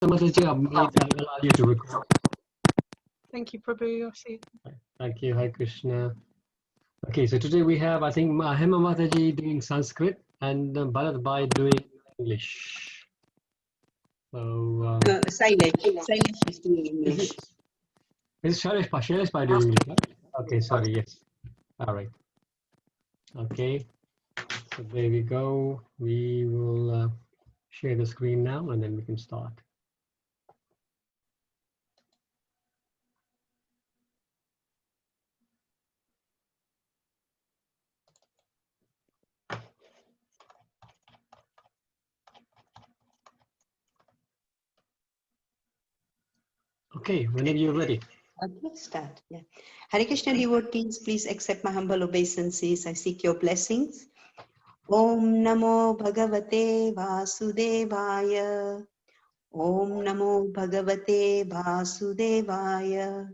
Mataji, I'll allow you to record. Thank you, Prabhu. I'll see you. Thank you. Hi, Krishna. Okay, so today we have, I think, Hema Mataji doing Sanskrit and Bharat Bhai doing English. So, Sailesh is doing English. Is Shailesh Bhai doing English? Right? Okay, sorry, yes. All right. Okay, so there we go. We will share the screen now and then we can start. Okay, whenever you're ready. Okay, start. Yeah. Hare Krishna devotees, please accept my humble obeisances. I seek your blessings. Om Namo Bhagavate Vasudevaya. Om Namo Bhagavate Vasudevaya.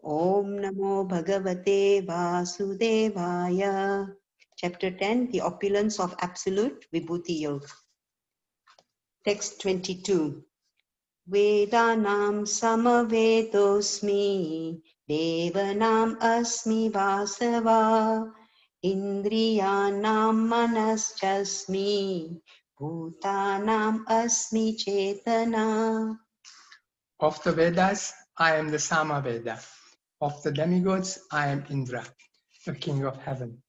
Om Namo Bhagavate Vasudevaya. Chapter 10, The Opulence of Absolute Vibhuti Yoga. Text 22. Vedanam samavedosmi, devanam asmi vasava, indriyanam manaschasmi, bhutanam asmi chetana. Of the Vedas, I am the Samaveda. Of the demigods, I am Indra, the king of heaven.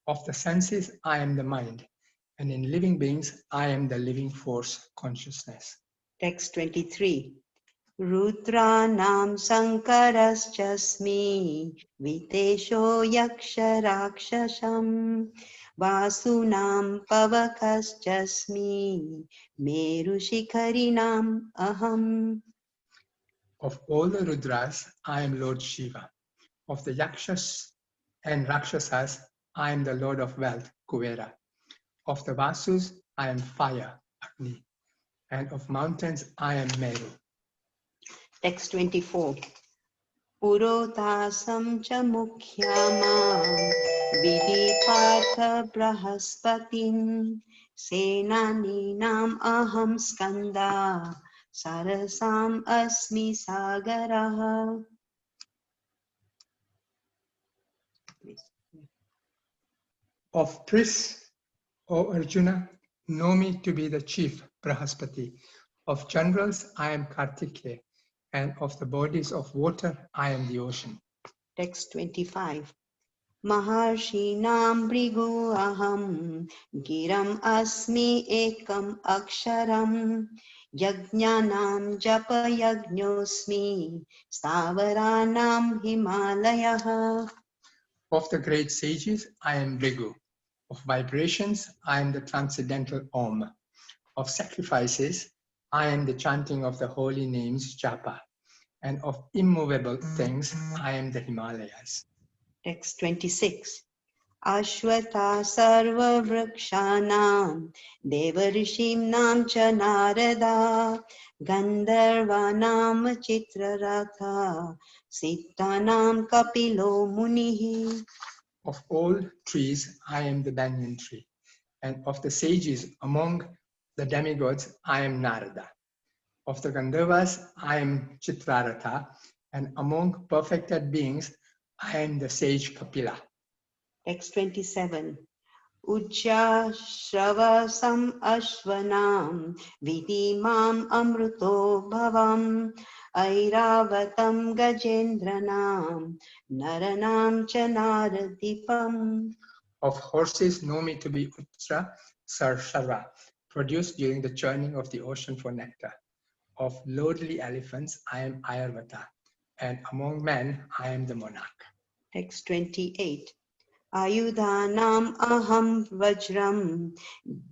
Of the senses, I am the mind. And in living beings, I am the living force, consciousness. Text 23. Rudranam sankaraschasmi, vitesho yaksha rakshasam, vasunam pavakaschasmi, merushikarinam aham. Of all the Rudras, I am Lord Shiva. Of the Yakshas and Rakshasas, I am the Lord of wealth, Kuvera. Of the Vasus, I am fire, Agni. And of mountains, I am Meru. Text 24. Purotasam cha mukhyamam vidipatha brahaspatim senaninam aham skanda sarasam asmi sagaraha. Of priests, O Arjuna, know me to be the chief, Brahaspati. Of generals, I am Kartikeya. And of the bodies of water, I am the ocean. Text 25. Maharshinam brigu aham giram asmi ekam aksharam yajnanam japa yajnosmi stavaranam himalayah. Of the great sages, I am Bhrigu. Of vibrations, I am the transcendental Om. Of sacrifices, I am the chanting of the holy names Japa. And of immovable things, I am the Himalayas. Text 26. Ashwata sarva vrikshanam devarishimnam cha narada gandharvanam chitraratha siddhanam kapilo munihi. Of all trees, I am the banyan tree. And of the sages among the demigods, I am Narada. Of the Gandharvas, I am Chitraratha. And among perfected beings, I am the sage Kapila. Text 27. Ujja shravasam ashvanam vidimam amruto bhavam airavatam gajendranam naranam cha naradipam. Of horses, know me to be Uttra Sarshara, produced during the churning of the ocean for nectar. Of lordly elephants, I am Ayurvata. And among men, I am the monarch. Text 28. Ayudhanam aham vajram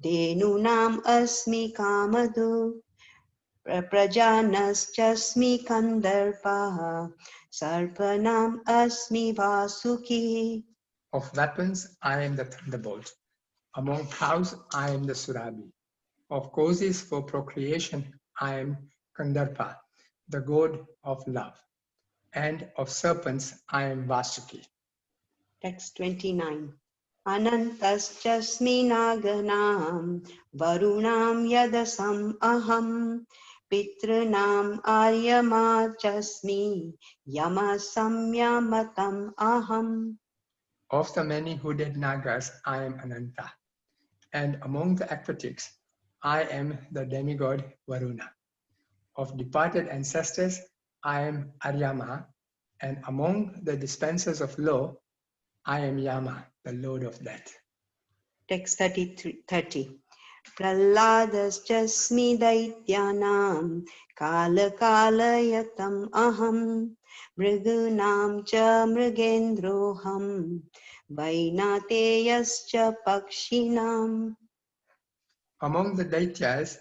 denunam asmi kamadu prajanaschasmi kandarpaha sarpanam asmi vasuki. Of weapons, I am the thunderbolt. Among cows, I am the Surabhi. Of causes for procreation, I am Kandarpa, the god of love. And of serpents, I am Vasuki. Text 29. Anantaschasmi naganam varunam yadasam aham Pitrunam Aryamachasmi Yama Samyamatam Aham. Of the many hooded Nagas, I am Ananta. And among the aquatics, I am the demigod Varuna. Of departed ancestors, I am Aryama. And among the dispensers of law, I am Yama, the Lord of Death. Text 30. Prahladas-jasmi daityanam kala-kalayatam aham mrigunam cha mrigendroham vainateyascha pakshinam. Among the Daityas,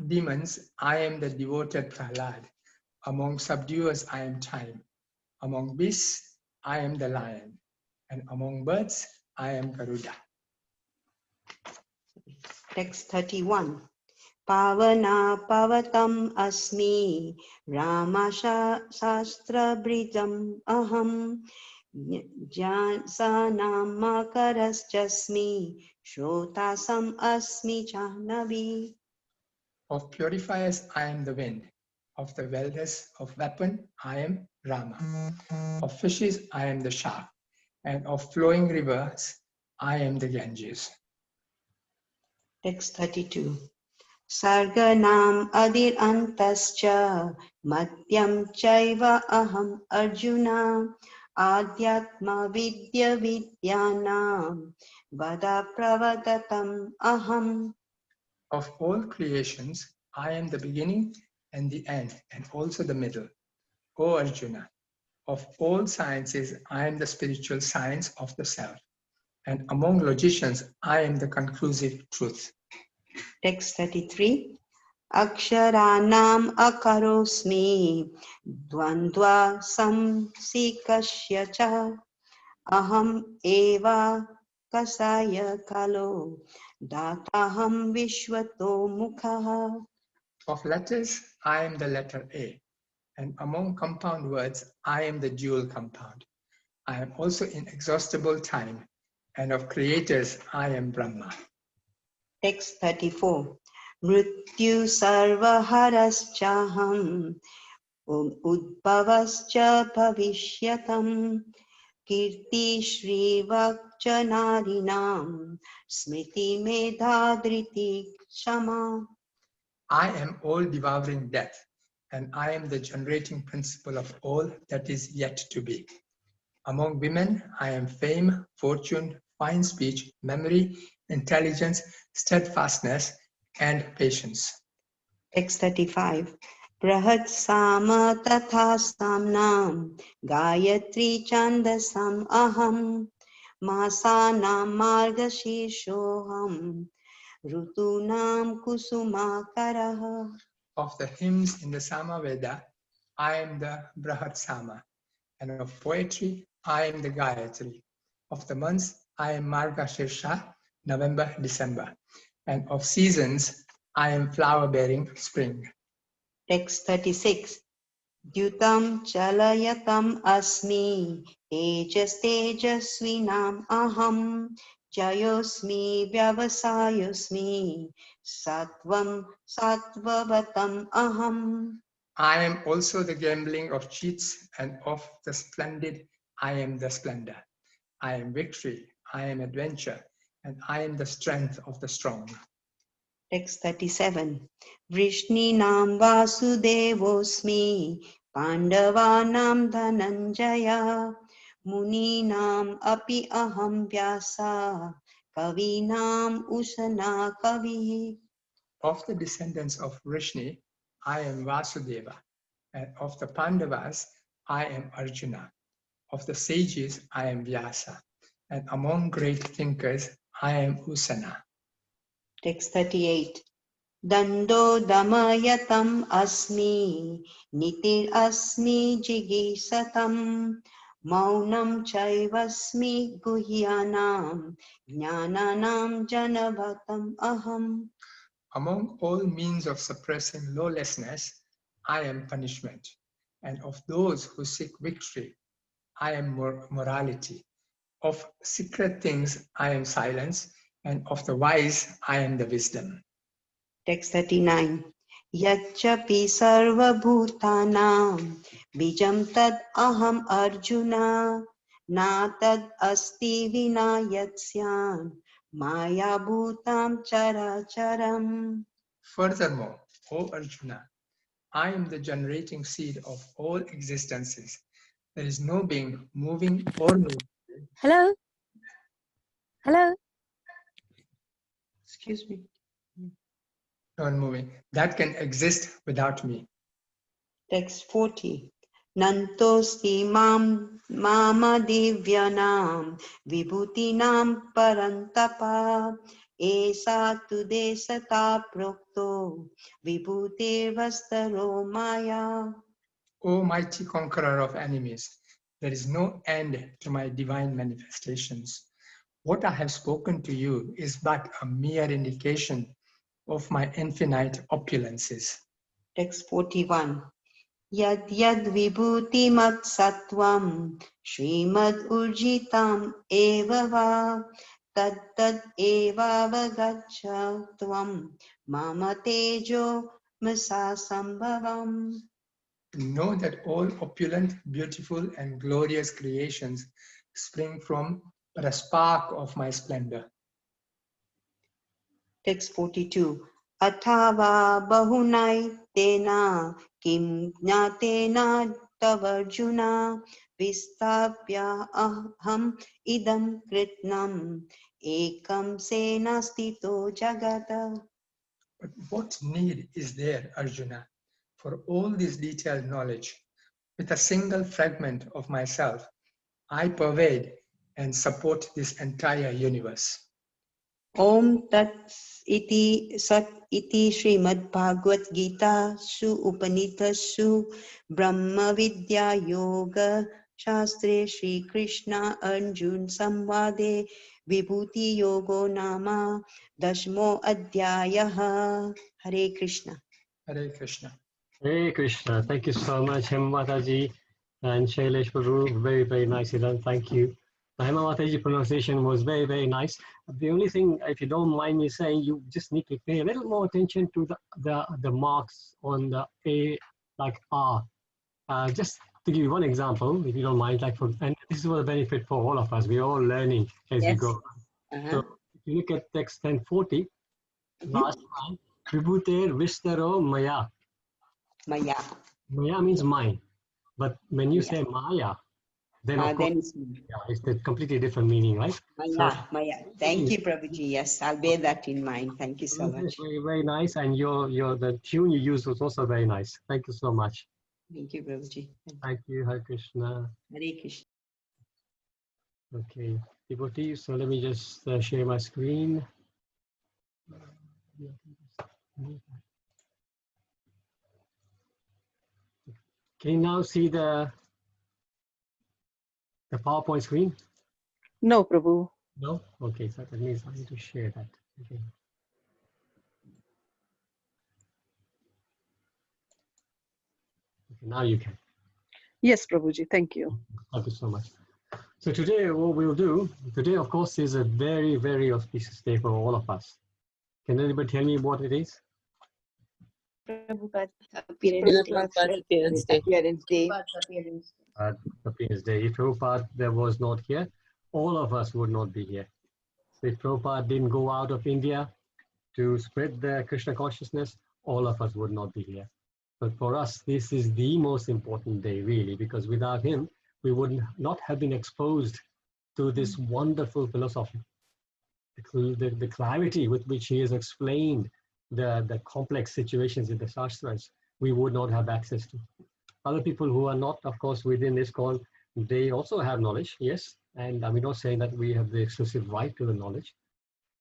demons, I am the devoted Prahlad. Among subduers, I am time. Among beasts, I am the lion. And among birds, I am Garuda. Text 31. Pavana pavatam asmi Rama shastra brijam aham Jansanam makarasjasmi Shrotasam asmi jahnavi. Of purifiers, I am the wind. Of the welders of weapon, I am Rama. Of fishes, I am the shark. And of flowing rivers, I am the Ganges. Text 32. Sarganam adir antascha Madhyam chaiva aham arjuna Adhyatma vidya vidyanam Vada pravadatam aham. Of all creations, I am the beginning and the end, and also the middle. O Arjuna, of all sciences, I am the spiritual science of the self. And among logicians, I am the conclusive truth. Text 33. Aksharanam akarosmi dvandva samsikashya cha aham eva kasaya kalo dataham vishwato mukha. Of letters, I am the letter A. And among compound words, I am the dual compound. I am also inexhaustible time. And of creators, I am Brahma. Text 34. Mrityu sarvaharashchaham udbhavascha bhavishyatam Kirti Shri Vakcha Narinam Smriti Medhadriti Shama. I am all devouring death, and I am the generating principle of all that is yet to be. Among women, I am fame, fortune, fine speech, memory, intelligence, steadfastness, and patience. Text 35. Prahat Sama Tatha Samnam Gayatri Chandasam Aham Masanam Margashishoham Rutunam Kusumakaraha. Of the hymns in the Samaveda, I am the Brahat Sama, and of poetry, I am the Gayatri. Of the months, I am Margashirsha, November, December. And of seasons, I am flower-bearing spring. Text 36. Dyutam chalayatam asmi tejas tejasvinam aham jayosmi vyavasayosmi sattvam sattvavatam aham. I am also the gambling of cheats, and of the splendid, I am the splendor. I am victory, I am adventure, and I am the strength of the strong. Text 37. Vrishninam vasudevosmi Pandavanam dhananjaya Muninam api aham vyasa Kavinam usana kavi. Of the descendants of Vrishni, I am Vasudeva, and of the Pandavas, I am Arjuna. Of the sages, I am Vyasa, and among great thinkers, I am Usana. Text 38. Dando damayatam asmi Nitir asmi jigisatam Maunam chaivasmi guhyanam Jnananam janavatam aham. Among all means of suppressing lawlessness, I am punishment, and of those who seek victory, I am morality. Of secret things, I am silence, and of the wise, I am the wisdom. Text 39. Yachapi sarvabhutanam bijam tad aham arjuna na tad asti vina yatsyan maya bhutam characharam. Furthermore, O Arjuna, I am the generating seed of all existences. There is no being moving or moving. Hello? Hello? Excuse me. Non-moving, that can exist without me. Text 40. Nantosti mama divyanam vibhutinam parantapa esa tu desata prokto vibhutir vastaro maya. O mighty conqueror of enemies, there is no end to my divine manifestations. What I have spoken to you is but a mere indication of my infinite opulences. Text 41. Yad yad vibhutimat sattvam Srimad urjitam eva va tad tad eva vagaccha tvam mama tejo masa sambhavam. Know that all opulent, beautiful, and glorious creations spring from but a spark of my splendor. Text 42. Athava bahunai tena kim jnatena tavarjuna vistapya aham idam kritnam ekam sena stito jagata. But what need is there, Arjuna, for all this detailed knowledge? With a single fragment of myself, I pervade and support this entire universe. Om Tat iti Sat iti Srimad Bhagavad Gita Su Upanishadsu Brahma Vidya Yoga Shastre Shri Krishna Arjun Samvade Vibhuti Yogo Nama Dashmo Adhyayaha. Hare Krishna. Hare Krishna. Hey Krishna, thank you so much, Hema Mataji and Shailesh Prabhu. Very, very nicely done. Thank you. The Hema Mataji pronunciation was very, very nice. The only thing, if you don't mind me saying, you just need to pay a little more attention to the marks on the A, like R. Just to give you one example, if you don't mind, and this is for the benefit for all of us. We're all learning as we go. So if you look at text 1040, last line, Vibhuter Vistaro Maya. Maya. Maya means mine. But when you say Maya, then of course, Then it's me. yeah, it's a completely different meaning, right? Maya. Maya. Thank you, Prabhuji. Yes, I'll bear that in mind. Thank you so much. Very, very nice. And the tune you used was also very nice. Thank you so much. Thank you, Prabhuji. Thank you, Hare Krishna. Hare Krishna. Okay, devotees, so let me just share my screen. Can you now see the PowerPoint screen? No, Prabhu. No? Okay, so that means I need to share that. Okay. Okay, now you can. Yes, Prabhuji. Thank you. Thank you so much. So today, what we'll do, today, of course, is a very, very auspicious day for all of us. Can anybody tell me what it is? Prabhupada Appearance Day. Appearance Day. Happiness Day. If Prabhupada was not here, all of us would not be here. So if Prabhupada didn't go out of India to spread the Krishna consciousness, all of us would not be here. But for us, this is the most important day, really, because without him, we would not have been exposed to this wonderful philosophy. The clarity with which he has explained the complex situations in the Shastras, we would not have access to. Other people who are not, of course, within this call, they also have knowledge, yes. And I'm not saying that we have the exclusive right to the knowledge.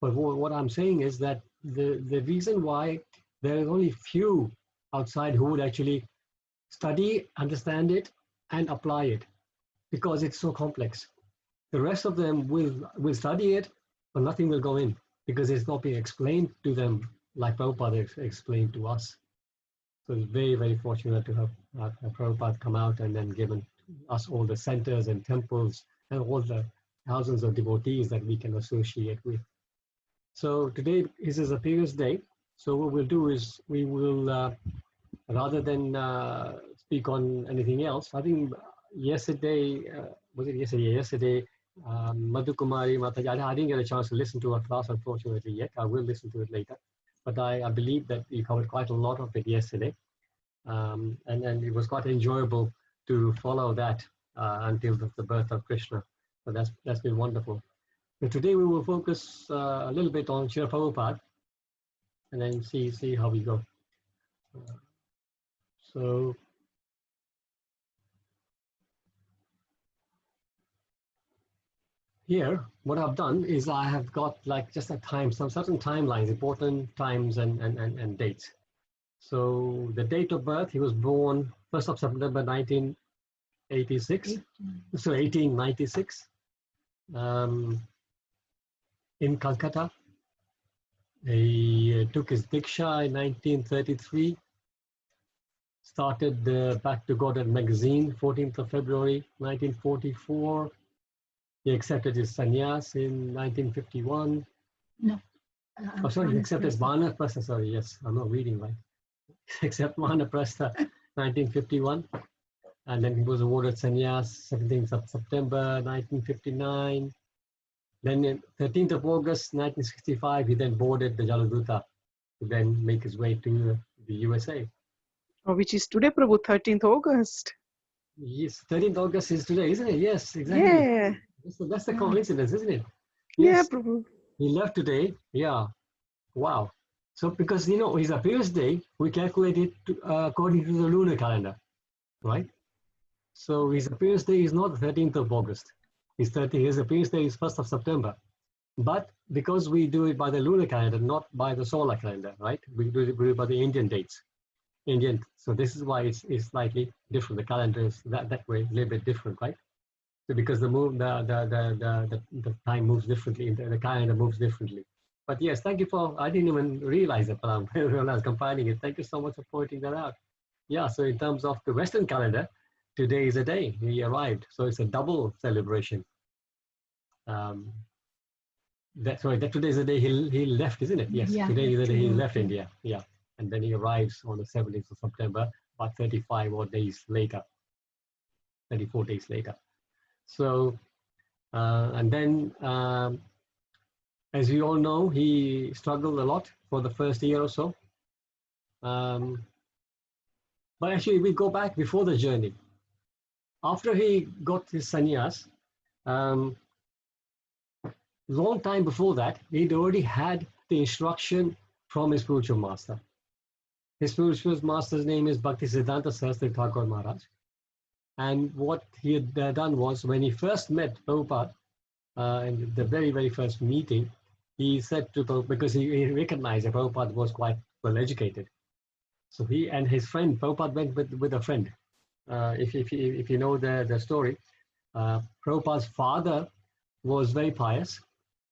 But what I'm saying is that the reason why there are only few outside who would actually study, understand it, and apply it, because it's so complex. The rest of them will study it, but nothing will go in, because it's not being explained to them like Prabhupada explained to us. So it's very, very fortunate to have Prabhupada come out and then given us all the centers and temples and all the thousands of devotees that we can associate with. So today is his appearance day. So what we'll do is we will, rather than speak on anything else, I think yesterday, was it yesterday? Yesterday, Madhu Kumari Mataji, I didn't get a chance to listen to her class, unfortunately, yet. I will listen to it later. But I believe that we covered quite a lot of it yesterday. And it was quite enjoyable to follow that until the birth of Krishna. So that's been wonderful. So today we will focus a little bit on Srila Prabhupada and then see how we go. So here, what I've done is I have got like just a time, some certain timelines, important times and dates. So the date of birth, he was born 1st of September 1986, so 1896, in Calcutta. He took his Diksha in 1933, started the Back to Godhead magazine, 14th of February 1944. He accepted his sannyas in 1951. No. Oh, sorry, he accepted his Vanaprastha, sorry, yes, I'm not reading right. Except Vanaprastha, 1951. And then he was awarded sannyas, 17th of September 1959. Then in 13th of August 1965, he then boarded the Jaladuta to then make his way to the USA. Which is today, Prabhu, 13th August. Yes, 13th August is today, isn't it? Yes, exactly. Yeah. That's the coincidence, isn't it? Yeah, Yes, Prabhu. he left today. Yeah, wow. So because, you know, his appearance day, we calculate it according to the lunar calendar, right? So his appearance day is not the 13th of August. His appearance day is 1st of September. But because we do it by the lunar calendar, not by the solar calendar, right? We do it by the Indian dates. So this is why it's slightly different. The calendar is that way, a little bit different, right? So because the time moves differently, the calendar moves differently. But yes, thank you for, I didn't even realize it when I was compiling it. Thank you so much for pointing that out. Yeah, so in terms of the Western calendar, today is a day he arrived. So it's a double celebration. Today is the day he left, isn't it? Yes, Yeah, today is the day he left yeah. India. Yeah, and then he arrives on the 17th of September, about 35 odd days later, 34 days later. So, and then, as we all know, he struggled a lot for the first year or so. But actually, we go back before the journey. After he got his sannyas, long time before that, he'd already had the instruction from his spiritual master. His spiritual master's name is Bhaktisiddhanta Saraswati Thakur Maharaj. And what he had done was, when he first met Prabhupada, in the very, very first meeting, he said to Prabhupada, because he recognized that Prabhupada was quite well educated. So he and his friend, Prabhupada went with a friend. If you know the story, Prabhupada's father was very pious,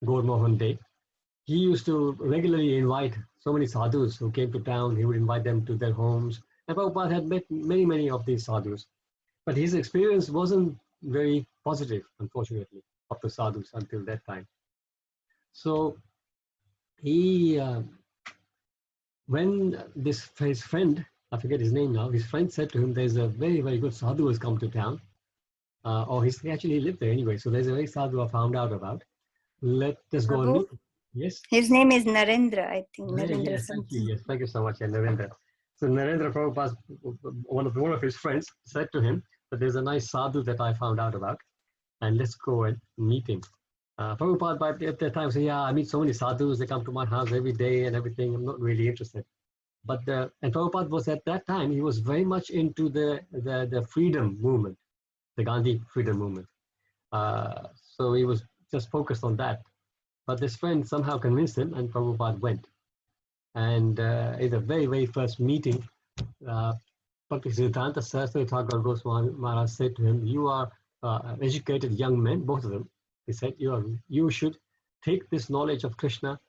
Gaur Mohan Dey. He used to regularly invite so many sadhus who came to town. He would invite them to their homes. And Prabhupada had met many, many of these sadhus. But his experience wasn't very positive, unfortunately, of the sadhus until that time. So he, when his friend, I forget his name now, his friend said to him, there's a very, very good sadhu who has come to town. He actually lived there anyway. So there's a very sadhu I found out about. Let us go and meet him. Yes? His name is Narendra, I think. Narendra Yes, thank you. something. Yes, thank you so much, Narendra. So Narendra Prabhupada, one of his friends, said to him that there's a nice sadhu that I found out about, and let's go and meet him. Prabhupada at that time said, yeah, I meet so many sadhus, they come to my house every day and everything, I'm not really interested. But and Prabhupada was at that time, he was very much into the freedom movement, the Gandhi freedom movement. So he was just focused on that. But this friend somehow convinced him, and Prabhupada went. And in the very, very first meeting, Bhaktisiddhanta Saraswati Thakur Goswami Maharaj said to him, you are educated young men, both of them. He said, you should take this knowledge of Krishna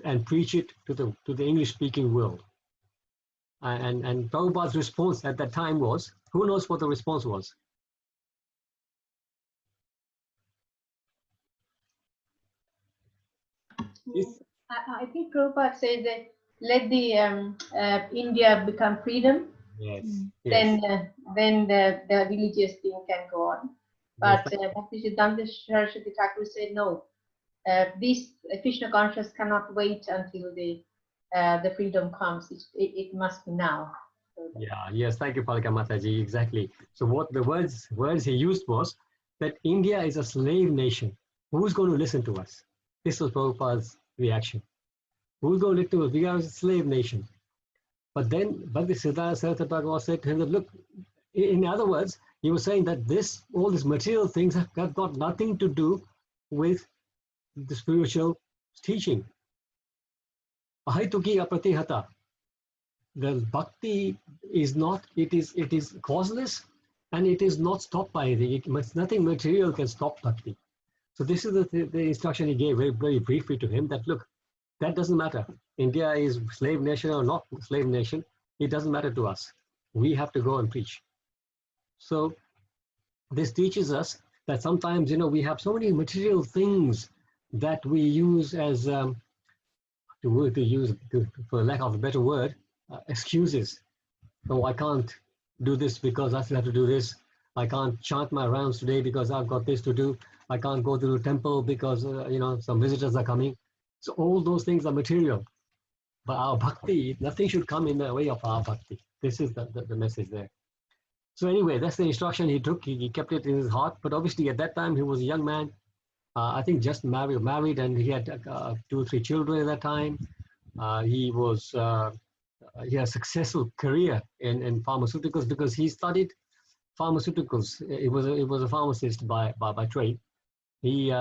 and preach it to the English-speaking world. And Prabhupada's response at that time was, who knows what the response was? I think Prabhupada said that let the India become freedom, Yes. then Yes. the religious thing can go on. But Bhakti Siddhanta Saraswati Thakur said no. This Krishna conscious cannot wait until the freedom comes. It must be now. Yeah, yes, thank you, Palika Mataji. Exactly. So what the words he used was that India is a slave nation. Who's going to listen to us? This was Prabhupada's reaction. Who's going to listen to us? We are a slave nation. But then Bhakti Siddhanta Saraswati Thakur said to him that, look, in other words, he was saying that all these material things have got nothing to do with the spiritual teaching. Ahaituki apratihata. The bhakti is not, it is causeless, and it is not stopped by anything. Nothing material can stop bhakti. So this is the instruction he gave very, very briefly to him, that look, that doesn't matter. India is slave nation or not slave nation. It doesn't matter to us. We have to go and preach. So this teaches us that sometimes, we have so many material things that we use as, for lack of a better word, excuses. Oh, I can't do this because I still have to do this. I can't chant my rounds today because I've got this to do. I can't go to the temple because, some visitors are coming. So all those things are material. But our bhakti, nothing should come in the way of our bhakti. This is the message there. So anyway, that's the instruction he took. He kept it in his heart. But obviously at that time, he was a young man. I think just married, and he had 2 or 3 children at that time. He had a successful career in pharmaceuticals because he studied pharmaceuticals. He was a pharmacist by trade. He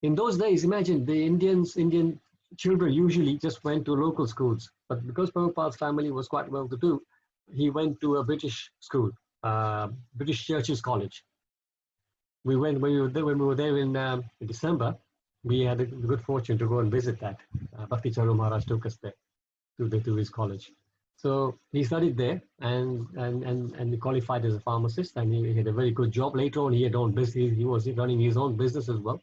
in those days, imagine the Indian children usually just went to local schools, but because Prabhupada's family was quite well to do, he went to a British school, British Churches College. When we were there in December, we had the good fortune to go and visit that. Bhakti Charu Maharaj took us there to his college. So he studied there and he qualified as a pharmacist, and he had a very good job. Later on, he had own business. He was running his own business as well.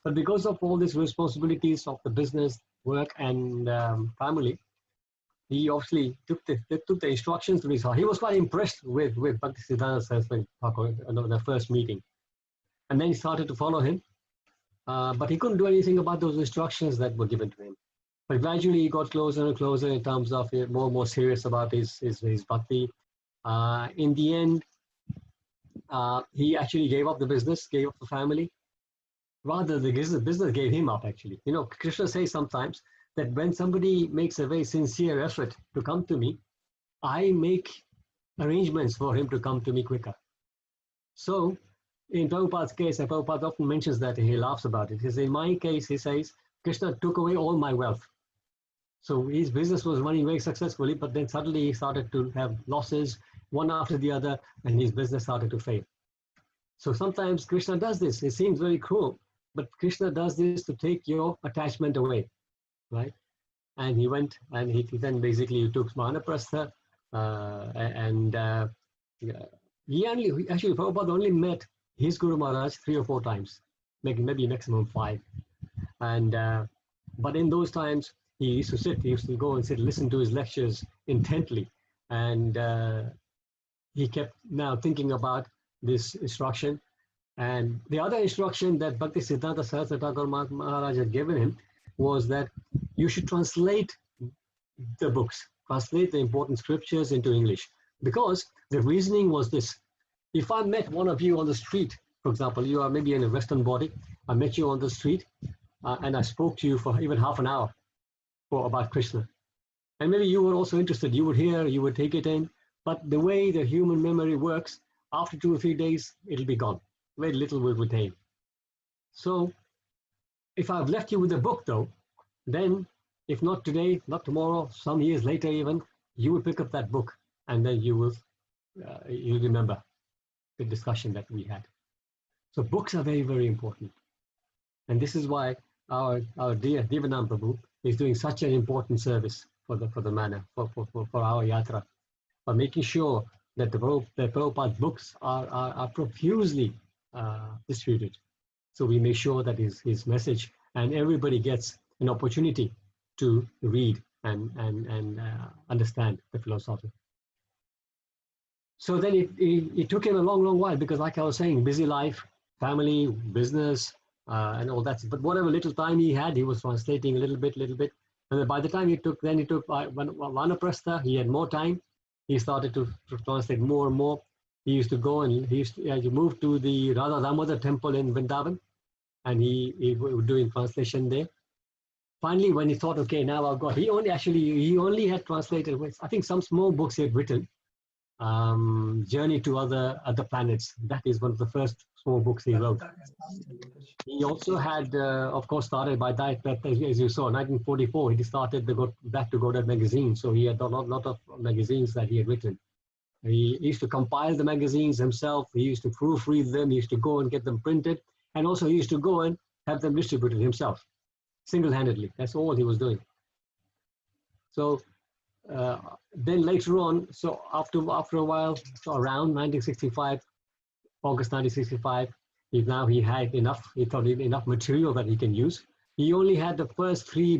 But because of all these responsibilities of the business, work, and family, he obviously took the instructions to his heart. He was quite impressed with Bhakti Siddhanta Saraswati Thakur in the first meeting. And then he started to follow him. But he couldn't do anything about those instructions that were given to him. But gradually he got closer and closer in terms of more and more serious about his bhakti. In the end, he actually gave up the business, gave up the family. Rather, the business gave him up, actually. Krishna says sometimes that when somebody makes a very sincere effort to come to me, I make arrangements for him to come to me quicker. So, in Prabhupada's case, and Prabhupada often mentions that, and he laughs about it. He says, in my case, he says, Krishna took away all my wealth. So his business was running very successfully, but then suddenly he started to have losses, one after the other, and his business started to fail. So sometimes Krishna does this. It seems very cruel, but Krishna does this to take your attachment away, right? And he went, and he then basically took Manaprastha, Prabhupada only met his Guru Maharaj 3 or 4 times, maybe maximum 5. And but in those times, he used to go and sit, listen to his lectures intently. And he kept now thinking about this instruction. And the other instruction that Bhakti Siddhanta Saraswati Thakur Maharaj had given him was that you should translate the books, translate the important scriptures into English. Because the reasoning was this: if I met one of you on the street, for example, you are maybe in a Western body, I met you on the street, and I spoke to you for even half an hour about Krishna. And maybe you were also interested, you would hear, you would take it in, but the way the human memory works, after 2 or 3 days, it'll be gone. Very little will retain. So if I've left you with a book though, then if not today, not tomorrow, some years later even, you will pick up that book, and then you'll remember the discussion that we had. So books are very, very important. And this is why our dear Divanam Prabhu is doing such an important service for the manner, for our yatra, by making sure that the Prabhupada books are profusely distributed. So we make sure that his message, and everybody gets an opportunity to read and understand the philosophy. So then it took him a long while, because like I was saying, busy life, family, business, and all that. But whatever little time he had, he was translating a little bit. And then by the time he took Vanaprastha, he had more time. He started to translate more and more. He used to go and he moved to the Radha Damodar temple in Vrindavan, and he was doing translation there. Finally, when he thought, okay, now I've got, he only had translated, I think, some small books he had written. Journey to other planets. That is one of the first small books he wrote. He also had, of course, started by that, as you saw, 1944, he started back to Godad magazine. So he had a lot of magazines that he had written. He used to compile the magazines himself. He used to proofread them. He used to go and get them printed. And also he used to go and have them distributed himself, single-handedly. That's all he was doing. So then later on, so after a while, so around 1965, August 1965, he had enough, he thought he had enough material that he can use. He only had the first three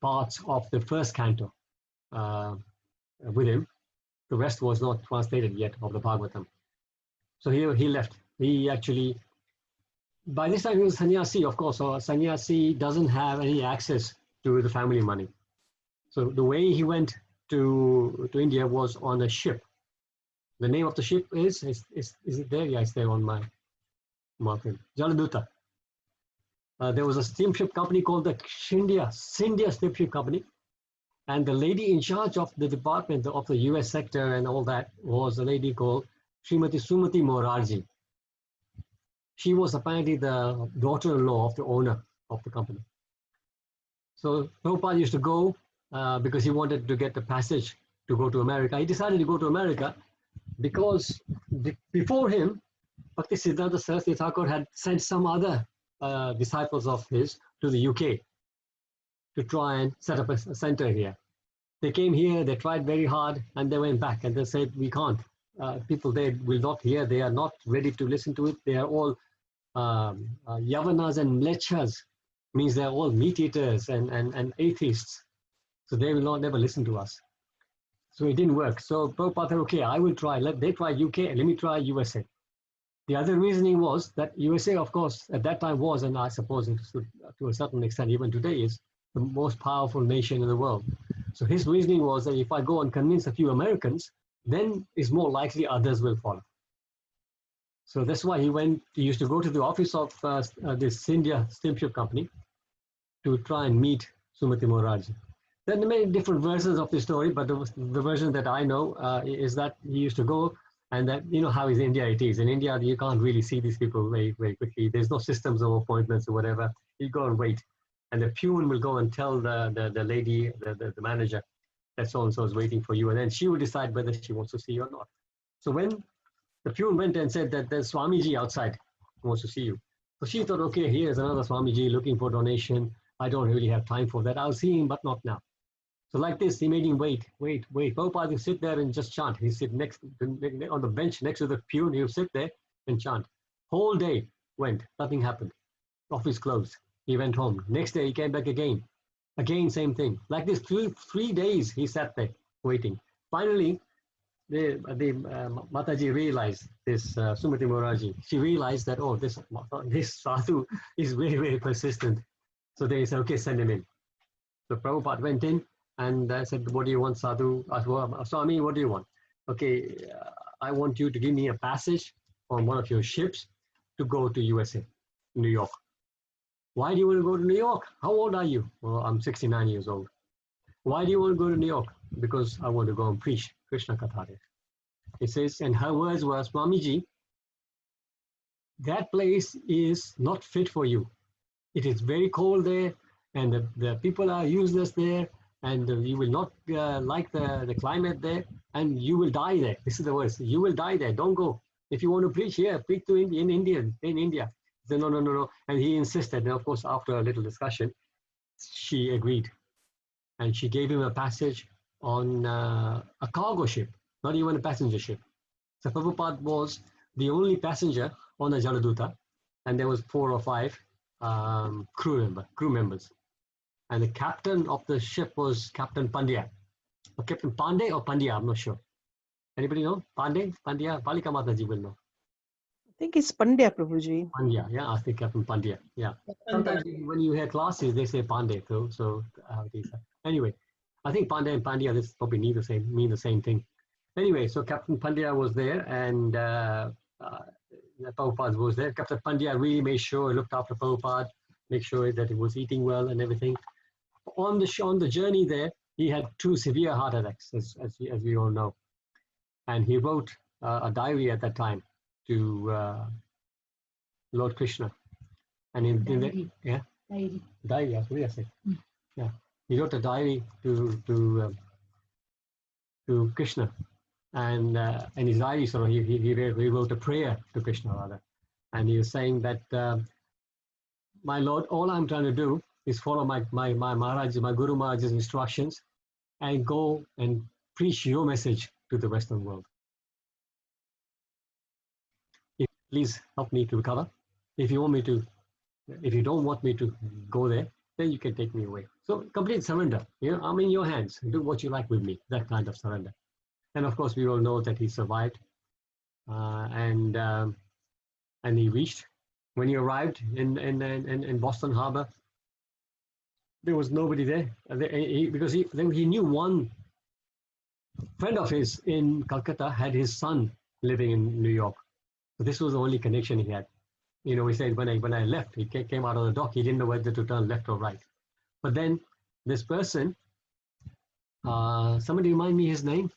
parts of the first canto with him. The rest was not translated yet of the Bhagavatam. So he left. He actually, by this time he was sannyasi, of course. So sannyasi doesn't have any access to the family money. So the way he went to India was on a ship. The name of the ship is it there? Yeah, it's there on my marker. Jaladuta. There was a steamship company called the Scindia Steamship Company. And the lady in charge of the department of the US sector and all that was a lady called Srimati Sumati Morarji. She was apparently the daughter-in-law of the owner of the company. So Prabhupada used to go because he wanted to get the passage to go to America. He decided to go to America because before him, Bhakti Siddhanta Saraswati Thakur had sent some other disciples of his to the UK to try and set up a center here. They came here, they tried very hard, and they went back and they said, we can't. People there will not hear, they are not ready to listen to it. They are all Yavanas and Mlechas, means they're all meat eaters and atheists. So they will never listen to us. So it didn't work. So Prabhupada said, okay, I will try. They try UK, and let me try USA. The other reasoning was that USA, of course, at that time was, and I suppose to a certain extent even today is, the most powerful nation in the world. So his reasoning was that if I go and convince a few Americans, then it's more likely others will follow. So that's why he used to go to the office of this India Steamship Company to try and meet Sumati Morarji. There are many different versions of the story, but the version that I know is that he used to go, and that, you know how is India it is. In India, you can't really see these people very, very quickly. There's no systems of appointments or whatever. You go and wait. And the peon will go and tell the lady, the manager, that so-and-so is waiting for you. And then she will decide whether she wants to see you or not. So when the peon went and said that there's Swamiji outside who wants to see you. So she thought, okay, here's another Swamiji looking for donation. I don't really have time for that. I'll see him, but not now. So like this, he made him wait. Prabhupada would sit there and just chant. He'd sit on the bench next to the peon. He would sit there and chant. Whole day went, nothing happened. Office closed. He went home. Next day, he came back again. Again, same thing. Like this, three days, he sat there waiting. Finally, the Mataji realized, this Sumati Morarji, she realized that, oh, this sadhu is very, very persistent. So they said, okay, send him in. So Prabhupada went in and said, what do you want, sadhu? Swami, what do you want? Okay, I want you to give me a passage on one of your ships to go to USA, New York. Why do you want to go to New York? How old are you? Well, I'm 69 years old. Why do you want to go to New York? Because I want to go and preach Krishna Katha there. It says, and her words were, Swamiji, that place is not fit for you. It is very cold there, and the people are useless there, and you will not like the climate there, and you will die there. This is the words. You will die there. Don't go. If you want to preach here, preach to in India. He said, no. And he insisted. And of course, after a little discussion, she agreed. And she gave him a passage on a cargo ship, not even a passenger ship. So Prabhupada was the only passenger on a Jaladuta, and there was 4 or 5 crew members. and the captain of the ship was Captain Pandya. Or Captain Pandey or Pandya, I'm not sure. Anybody know? Pandey? Pandya? Palika Mataji will know. I think it's Pandya, Prabhuji. Pandya, yeah, I think Captain Pandya, yeah. Sometimes when you hear classes, they say Pandey too, so anyway, I think Pandey and Pandya, this probably mean the same thing. Anyway, so Captain Pandya was there, and Prabhupada was there. Captain Pandya really made sure he looked after Prabhupada, make sure that he was eating well and everything. On the journey there, he had 2 severe heart attacks, as we all know, and he wrote a diary at that time to Lord Krishna, and diary, I say, yeah, he wrote a diary to Krishna, and in his diary, so he wrote a prayer to Krishna rather, and he was saying that my Lord, all I'm trying to do is follow my Maharaj, my Guru Maharaj's instructions, and go and preach your message to the Western world. Please help me to recover. If you don't want me to go there, then you can take me away. So complete surrender. I'm in your hands. Do what you like with me. That kind of surrender. And of course, we all know that he survived, and he reached. When he arrived in Boston Harbor, there was nobody there, because he knew one friend of his in Calcutta had his son living in New York. So this was the only connection he had. He said, when I left, he came out of the dock, he didn't know whether to turn left or right. But then this person, somebody remind me his name?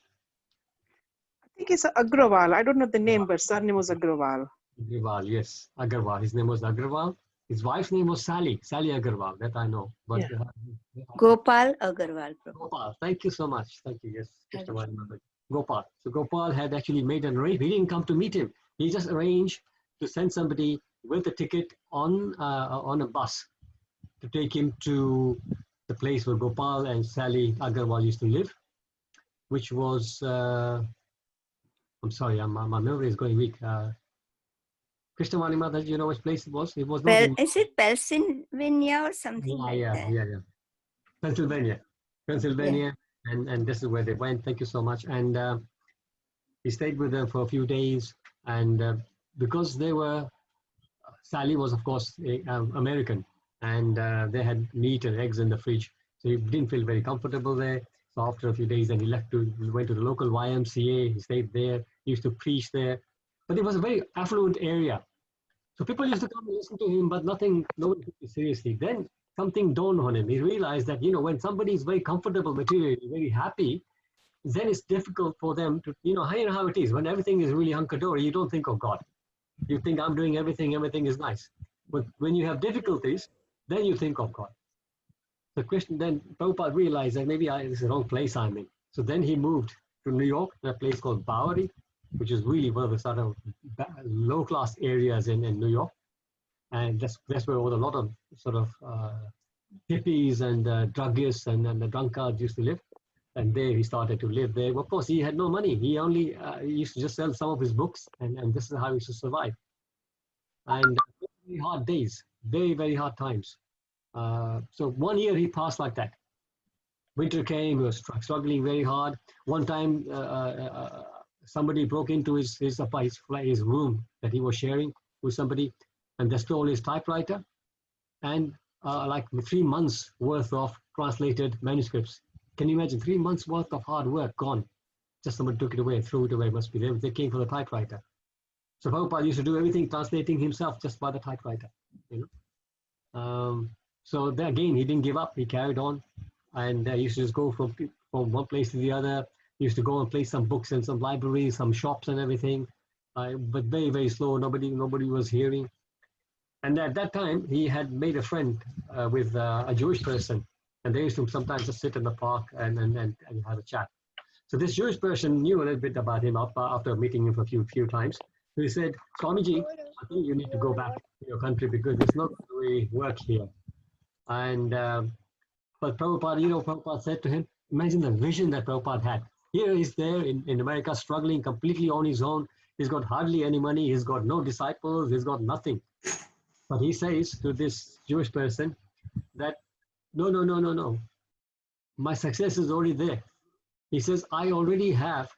I think it's Agrawal. I don't know the name, but surname was Agrawal. Agrawal, yes, Agrawal. His name was Agrawal. His wife's name was Sally Agrawal, that I know. But Gopal Agarwal. Gopal, thank you so much. Thank you, yes. Gopal. So Gopal had actually made an arrangement. He didn't come to meet him. He just arranged to send somebody with a ticket on a bus to take him to the place where Gopal and Sally Agarwal used to live, which was, I'm sorry, my memory is going weak. Krishnamani Mata, do you know which place it was? It was not Is it Pennsylvania or something like that? Yeah. Pennsylvania. Yeah. And this is where they went. Thank you so much. And he stayed with them for a few days. And because they were, Sally was, of course, American. And they had meat and eggs in the fridge. So he didn't feel very comfortable there. So after a few days, then he went to the local YMCA. He stayed there. He used to preach there. But it was a very affluent area. So people used to come and listen to him, but nobody took it seriously. Then something dawned on him. He realized that, when somebody is very comfortable materially, very happy, then it's difficult for them to, how it is. When everything is really hunky-dory, you don't think of God. You think, I'm doing everything is nice. But when you have difficulties, then you think of God. Then Prabhupada realized that maybe this is the wrong place I'm in. So then he moved to New York, a place called Bowery, which is really one of the sort of low-class areas in New York. And that's where a lot of sort of hippies and druggists and the drunkards used to live. And there he started to live there. Of course, he had no money. He only used to just sell some of his books, and this is how he used to survive. And very hard days, very, very hard times. So 1 year he passed like that. Winter came, he was struggling very hard. One time, somebody broke into his room that he was sharing with somebody, and they stole his typewriter and like 3 months worth of translated manuscripts. Can you imagine 3 months worth of hard work gone? Just someone took it away, threw it away. Must be there. They came for the typewriter. So Prabhupada used to do everything translating himself just by the typewriter. So there again, he didn't give up. He carried on, and he used to just go from one place to the other. He used to go and place some books in some libraries, some shops and everything, but very, very slow. Nobody was hearing. And at that time, he had made a friend with a Jewish person, and they used to sometimes just sit in the park and have a chat. So this Jewish person knew a little bit about him after meeting him for a few times. So he said, Swamiji, I think you need to go back to your country because it's not really work here. And but Prabhupada, Prabhupada said to him, imagine the vision that Prabhupada had. Here he's there in America, struggling completely on his own. He's got hardly any money. He's got no disciples. He's got nothing. But he says to this Jewish person that no, no, no, no, no. My success is already there. He says, I already have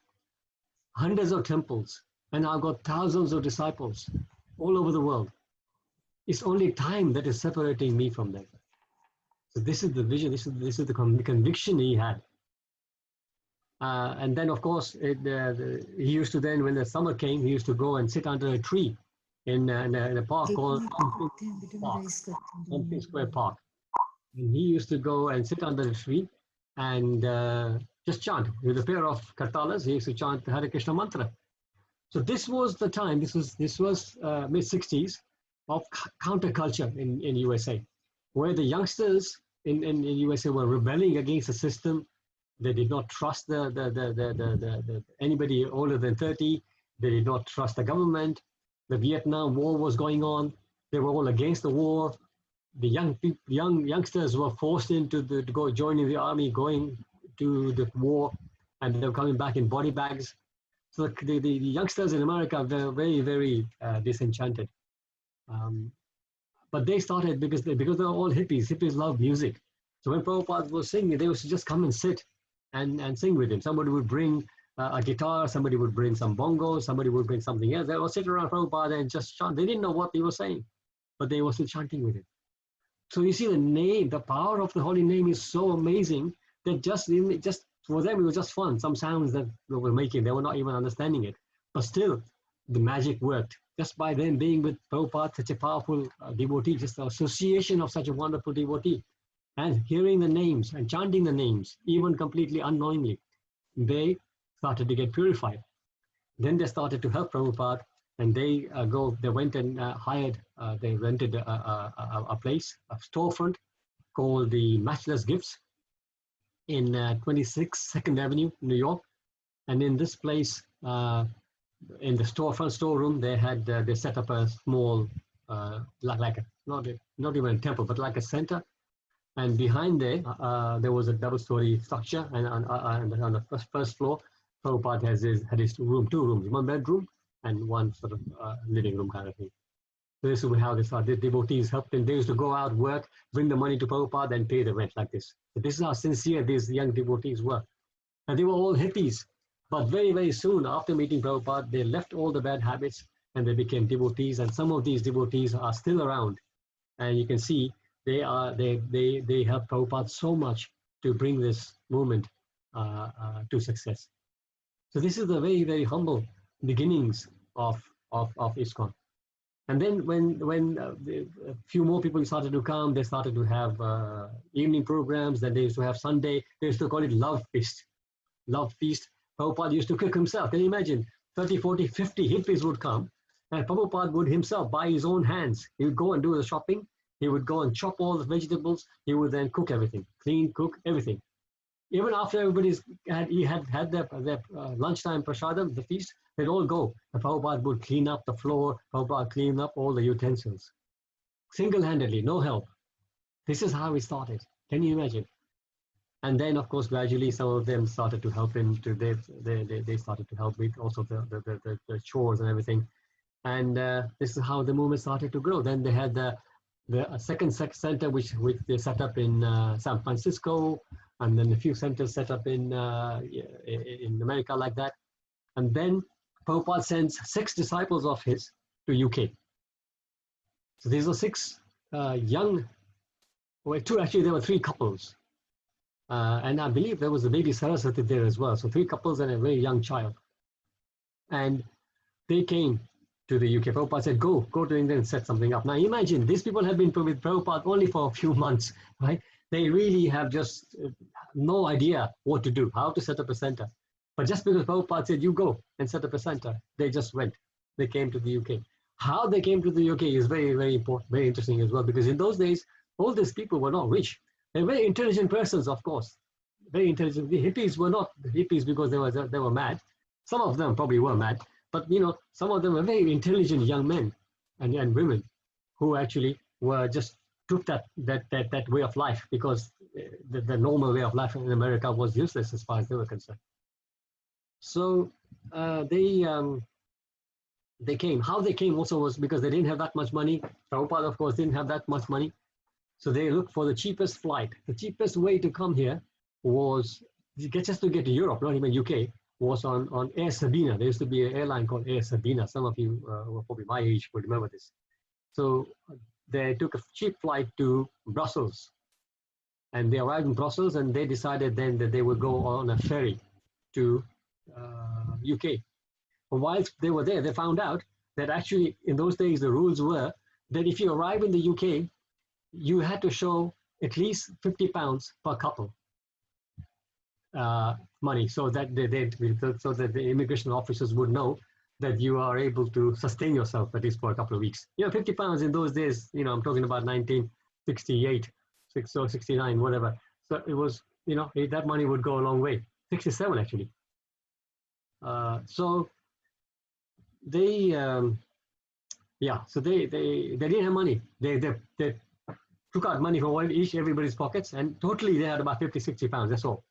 hundreds of temples and I've got thousands of disciples all over the world. It's only time that is separating me from them. So this is the vision, this is the conviction he had. And then, of course, he used to then, when the summer came, he used to go and sit under a tree in a park called Pumpkin Square Park. And he used to go and sit under the tree and just chant. With a pair of kartalas, he used to chant the Hare Krishna mantra. So this was the time, this was mid-60s of counterculture in USA, where the youngsters in USA were rebelling against the system. They did not trust anybody older than 30. They did not trust the government. The Vietnam War was going on. They were all against the war. The youngsters were forced into to go joining the army, going to the war, and they were coming back in body bags. So the youngsters in America were very, very disenchanted. But they started because they were all hippies. Hippies love music. So when Prabhupada was singing, they used to just come and sit and sing with him. Somebody would bring a guitar, somebody would bring some bongos, somebody would bring something else. They would sit around Prabhupada and just chant. They didn't know what he was saying, but they were still chanting with him. So you see the name, the power of the holy name is so amazing that just for them it was just fun. Some sounds that they were making, they were not even understanding it. But still, the magic worked. Just by them being with Prabhupada, such a powerful devotee, just the association of such a wonderful devotee, and hearing the names and chanting the names, even completely unknowingly, they started to get purified. Then they started to help Prabhupada, and they went and they rented a place, a storefront called the Matchless Gifts in 26 2nd Avenue, New York. And in this place, in the storeroom, they set up a small, not even a temple, but like a center. And behind there was a double-story structure, and on the first floor, Prabhupada had his two rooms, one bedroom and one sort of living room kind of thing. So this is how they started. The devotees helped him. They used to go out, work, bring the money to Prabhupada, and pay the rent like this. So this is how sincere these young devotees were. And they were all hippies. But very, very soon after meeting Prabhupada, they left all the bad habits and they became devotees. And some of these devotees are still around. And you can see they helped Prabhupada so much to bring this movement to success. So this is the very, very humble beginnings of ISKCON. And then when a few more people started to come, they started to have evening programs. Then they used to have Sunday. They used to call it Love Feast. Love Feast. Prabhupada used to cook himself. Can you imagine? 30, 40, 50 hippies would come, and Prabhupada would himself, by his own hands, he would go and do the shopping. He would go and chop all the vegetables. He would then cook everything, clean, cook everything. Even after everybody had their lunchtime prasadam, the feast, they'd all go. And Prabhupada would clean up the floor. Prabhupada clean up all the utensils, single-handedly, no help. This is how he started. Can you imagine? And then, of course, gradually some of them started to help him. They started to help with also the chores and everything. And this is how the movement started to grow. Then they had the second center, which they set up in San Francisco, and then a few centers set up in America like that. And then Prabhupada sends 6 disciples of his to UK. So these are 6 young, well, there were 3 couples. And I believe there was a baby Saraswati there as well. So 3 couples and a very young child. And they came to the UK. Prabhupada said, go to England and set something up. Now imagine, these people have been with Prabhupada only for a few months, right? They really have just no idea what to do, how to set up a center. But just because Prabhupada said, you go and set up a center, they just went. They came to the UK. How they came to the UK is very, very important, very interesting as well, because in those days, all these people were not rich. They're very intelligent persons, of course. Very intelligent. The hippies were not hippies because they were mad. Some of them probably were mad, but some of them were very intelligent young men and women who actually were just took that way of life, because the normal way of life in America was useless as far as they were concerned. So they came. How they came also was because they didn't have that much money. Prabhupada, of course, didn't have that much money. So they looked for the cheapest flight. The cheapest way to come here was just to get to Europe, not even UK, was on Air Sabina. There used to be an airline called Air Sabina. Some of you who are probably my age would remember this. So they took a cheap flight to Brussels. And they arrived in Brussels, and they decided then that they would go on a ferry to UK. But whilst they were there, they found out that actually in those days the rules were that if you arrive in the UK, you had to show at least £50 per couple money, so that so that the immigration officers would know that you are able to sustain yourself at least for a couple of weeks. You know, £50 in those days, you know, I'm talking about 1968, 69, whatever. So it was, you know, that money would go a long way. 67 actually. So they, so they didn't have money. They took out money from everybody's pockets, and totally they had about 50, 60 pounds. That's all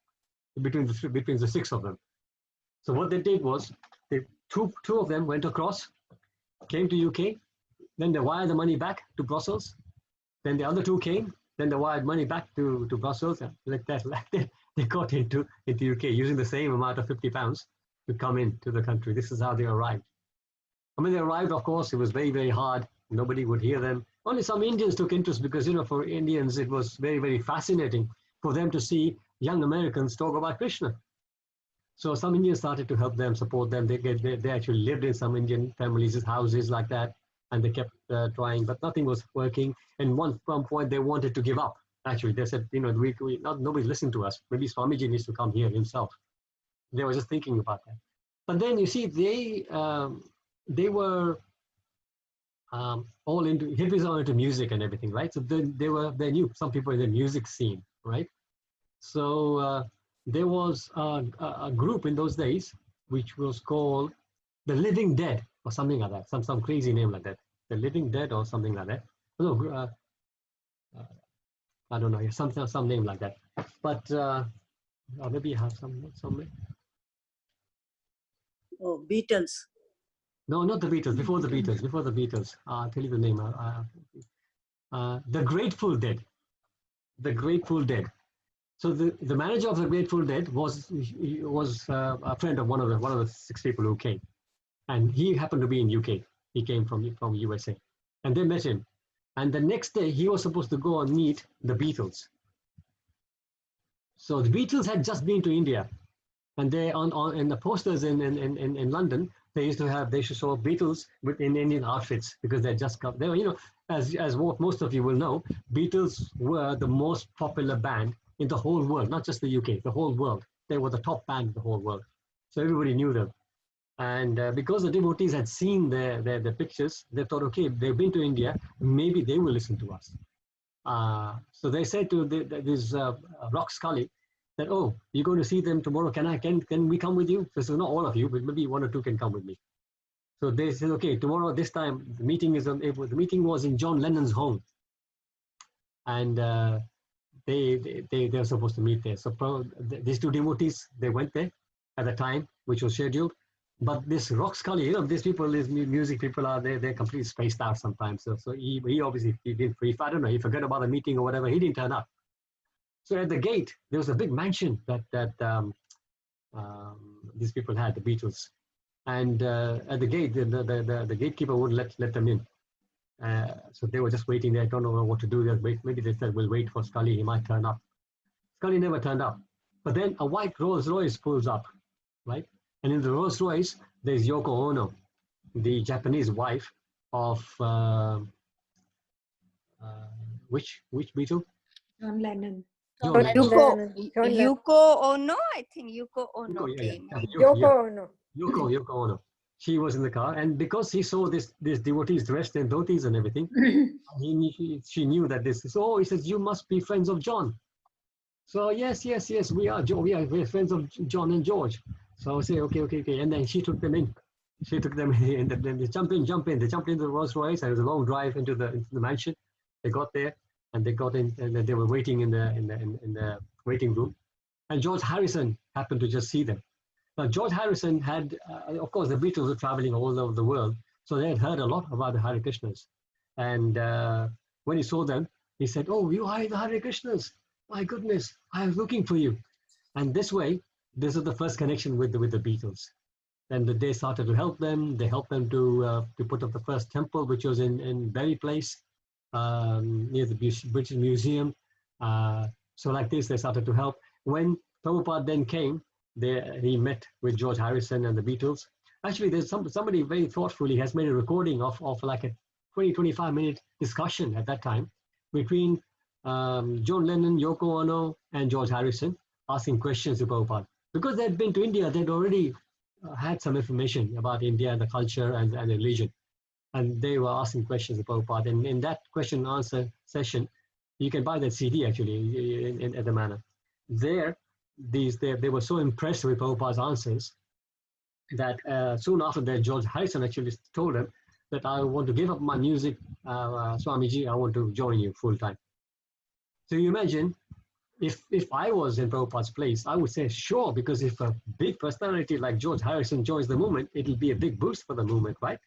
between the six of them. So what they did was, two of them went across, came to UK, then they wired the money back to Brussels. Then the other two came, then they wired money back to Brussels, and like that, they got into UK using the same amount of 50 pounds to come into the country. This is how they arrived. I mean, they arrived, of course, it was very, very hard. Nobody would hear them. Only some Indians took interest because, you know, for Indians, it was very, very fascinating for them to see young Americans talk about Krishna. So some Indians started to help them, support them. They actually lived in some Indian families' houses like that, and they kept trying, but nothing was working. And one point they wanted to give up. Actually, they said, you know, nobody's listening to us. Maybe Swamiji needs to come here himself. They were just thinking about that. But then you see, they were all into, hippies are into music and everything, right? So they knew some people in the music scene, right? So there was a group in those days which was called the Living Dead or something like that, some crazy name like that, the Living Dead or something like that. No, I don't know, some name like that. But maybe you have some. Oh, Beatles. No, not the Beatles. Before the Beatles. I'll tell you the name. The Grateful Dead. The Grateful Dead. So the manager of the Grateful Dead was a friend of one of the 6 people who came, and he happened to be in UK. He came from USA, and they met him. And the next day he was supposed to go and meet the Beatles. So the Beatles had just been to India, and they in the posters in London, they should show Beatles in Indian outfits because they just come. They were, you know, as what most of you will know, Beatles were the most popular band in the whole world, not just the UK, the whole world. They were the top band in the whole world. So everybody knew them. And because the devotees had seen their pictures, they thought, okay, they've been to India, maybe they will listen to us. So they said to this Rock Scully that, oh, you're going to see them tomorrow. Can we come with you? So not all of you, but maybe 1 or 2 can come with me. So they said, okay, tomorrow, this time, the meeting was in John Lennon's home. And they're supposed to meet there. So these 2 devotees, they went there at the time, which was scheduled. But this Rock Scully, you know, these music people they're completely spaced out sometimes. So he obviously, I don't know, he forgot about the meeting or whatever, he didn't turn up. So at the gate, there was a big mansion that these people had, the Beatles. And at the gate, the gatekeeper wouldn't let them in. So they were just waiting there. I don't know what to do. Maybe they said, we'll wait for Scully. He might turn up. Scully never turned up. But then a white Rolls Royce pulls up, right? And in the Rolls Royce, there's Yoko Ono, the Japanese wife of which Beatle? John Lennon. John Oh, Lennon. Yuko Ono, I think Yuko Ono came. Yoko Ono. Yoko Ono. She was in the car, and because he saw this devotees dressed in dhotis and everything, she knew that this is. Oh, he says, you must be friends of John. So yes, we are friends of John and George. So I say, okay, and then she took them in. And then they jump in. They jumped into the Rolls Royce, and it was a long drive into the mansion. They got there, and they got in, and they were waiting in the waiting room. And George Harrison happened to just see them. Now, George Harrison had, of course, the Beatles were traveling all over the world, so they had heard a lot about the Hare Krishnas. And when he saw them, He said, oh, you are the Hare Krishnas. My goodness, I was looking for you. And this way, this is the first connection with the Beatles. Then they started to help them. They helped them to put up the first temple, which was in Berry Place, near the British Museum. So like this, they started to help. When Prabhupada then came, he met with George Harrison and the Beatles. Actually, there's somebody very thoughtfully has made a recording of like a 20-25 minute discussion at that time between John Lennon, Yoko Ono, and George Harrison, asking questions to Prabhupada. Because they'd been to India, they'd already had some information about India and the culture and the religion. And they were asking questions to Prabhupada. And in that question and answer session, you can buy that CD actually at the manor. They were so impressed with Prabhupada's answers that soon after that, George Harrison actually told him that I want to give up my music, Swamiji, I want to join you full time. So you imagine, if I was in Prabhupada's place, I would say sure, because if a big personality like George Harrison joins the movement, it'll be a big boost for the movement, right?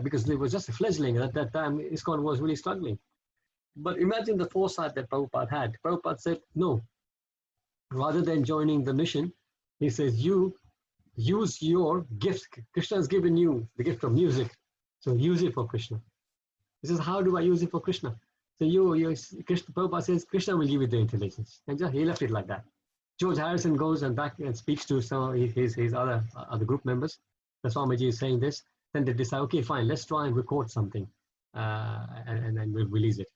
Because it was just a fledgling. At that time, ISKCON was really struggling. But imagine the foresight that Prabhupada had. Prabhupada said, no, rather than joining the mission, he says, you use your gift. Krishna has given you the gift of music, so use it for Krishna. He says, how do I use it for Krishna? So Prabhupada says, Krishna will give you the intelligence. And just, he left it like that. George Harrison goes and back and speaks to some of his other group members. The Swamiji is saying this. Then they decide, okay, fine, let's try and record something and then we'll release it.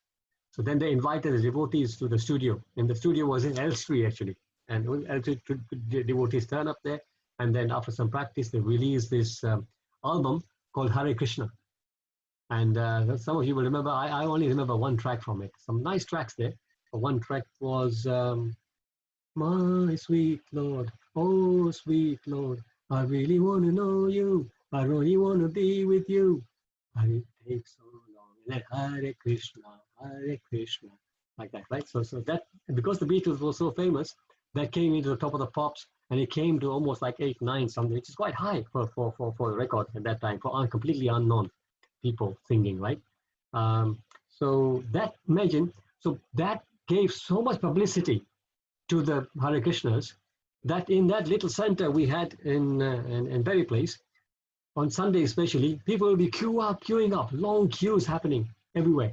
So then they invited the devotees to the studio. And the studio was in Elstree actually. And Elstree devotees turn up there. And then after some practice, they released this album called Hare Krishna. And some of you will remember, I only remember one track from it. Some nice tracks there. One track was, my sweet Lord, oh sweet Lord, I really want to know you. I really want to be with you. But it takes so long. And then Hare Krishna, like that, right? So that, because the Beatles were so famous, that came into the top of the pops, and it came to almost like 8, 9 something, which is quite high for the record at that time, for completely unknown people singing, right? So that gave so much publicity to the Hare Krishnas that in that little center we had in Berry Place, on Sunday especially, people will be queuing up, long queues happening everywhere.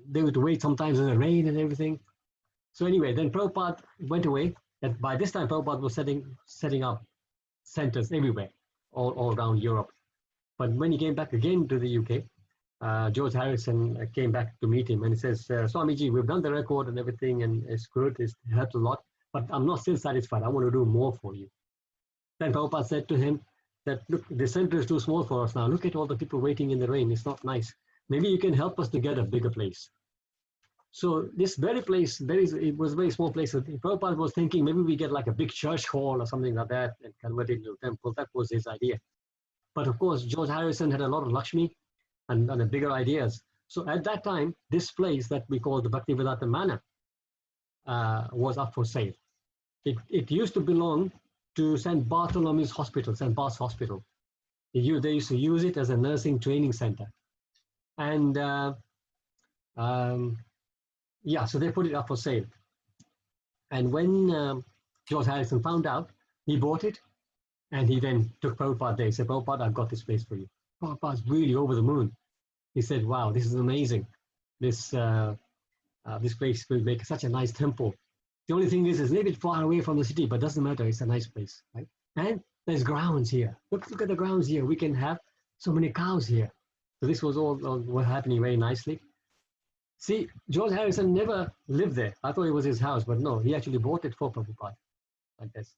They would wait sometimes in the rain and everything. So anyway, then Prabhupada went away, and by this time Prabhupada was setting up centers everywhere, all around Europe. But when he came back again to the UK, George Harrison came back to meet him, and he says, Swamiji, we've done the record and everything, and it's good, it's helped a lot, but I'm not still satisfied. I want to do more for you. Then Prabhupada said to him that, look, the center is too small for us now. Look at all the people waiting in the rain. It's not nice. Maybe you can help us to get a bigger place. So this very place, it was a very small place. So Prabhupada was thinking maybe we get like a big church hall or something like that and convert it into a temple. That was his idea. But of course, George Harrison had a lot of Lakshmi and bigger ideas. So at that time, this place that we call the Bhaktivedanta Manor was up for sale. It used to belong to St. Bartholomew's Hospital, St. Bart's Hospital. They used to use it as a nursing training center. And so they put it up for sale. And when George Harrison found out, he bought it, and he then took Prabhupada there. He said, Prabhupada, I've got this place for you. Prabhupada's really over the moon. He said, wow, this is amazing. This place will make such a nice temple. The only thing is, it's a little bit far away from the city, but doesn't matter. It's a nice place, right? And there's grounds here. Look at the grounds here. We can have so many cows here. So this was all happening very nicely. See, George Harrison never lived there. I thought it was his house, but no, he actually bought it for Prabhupada, like this.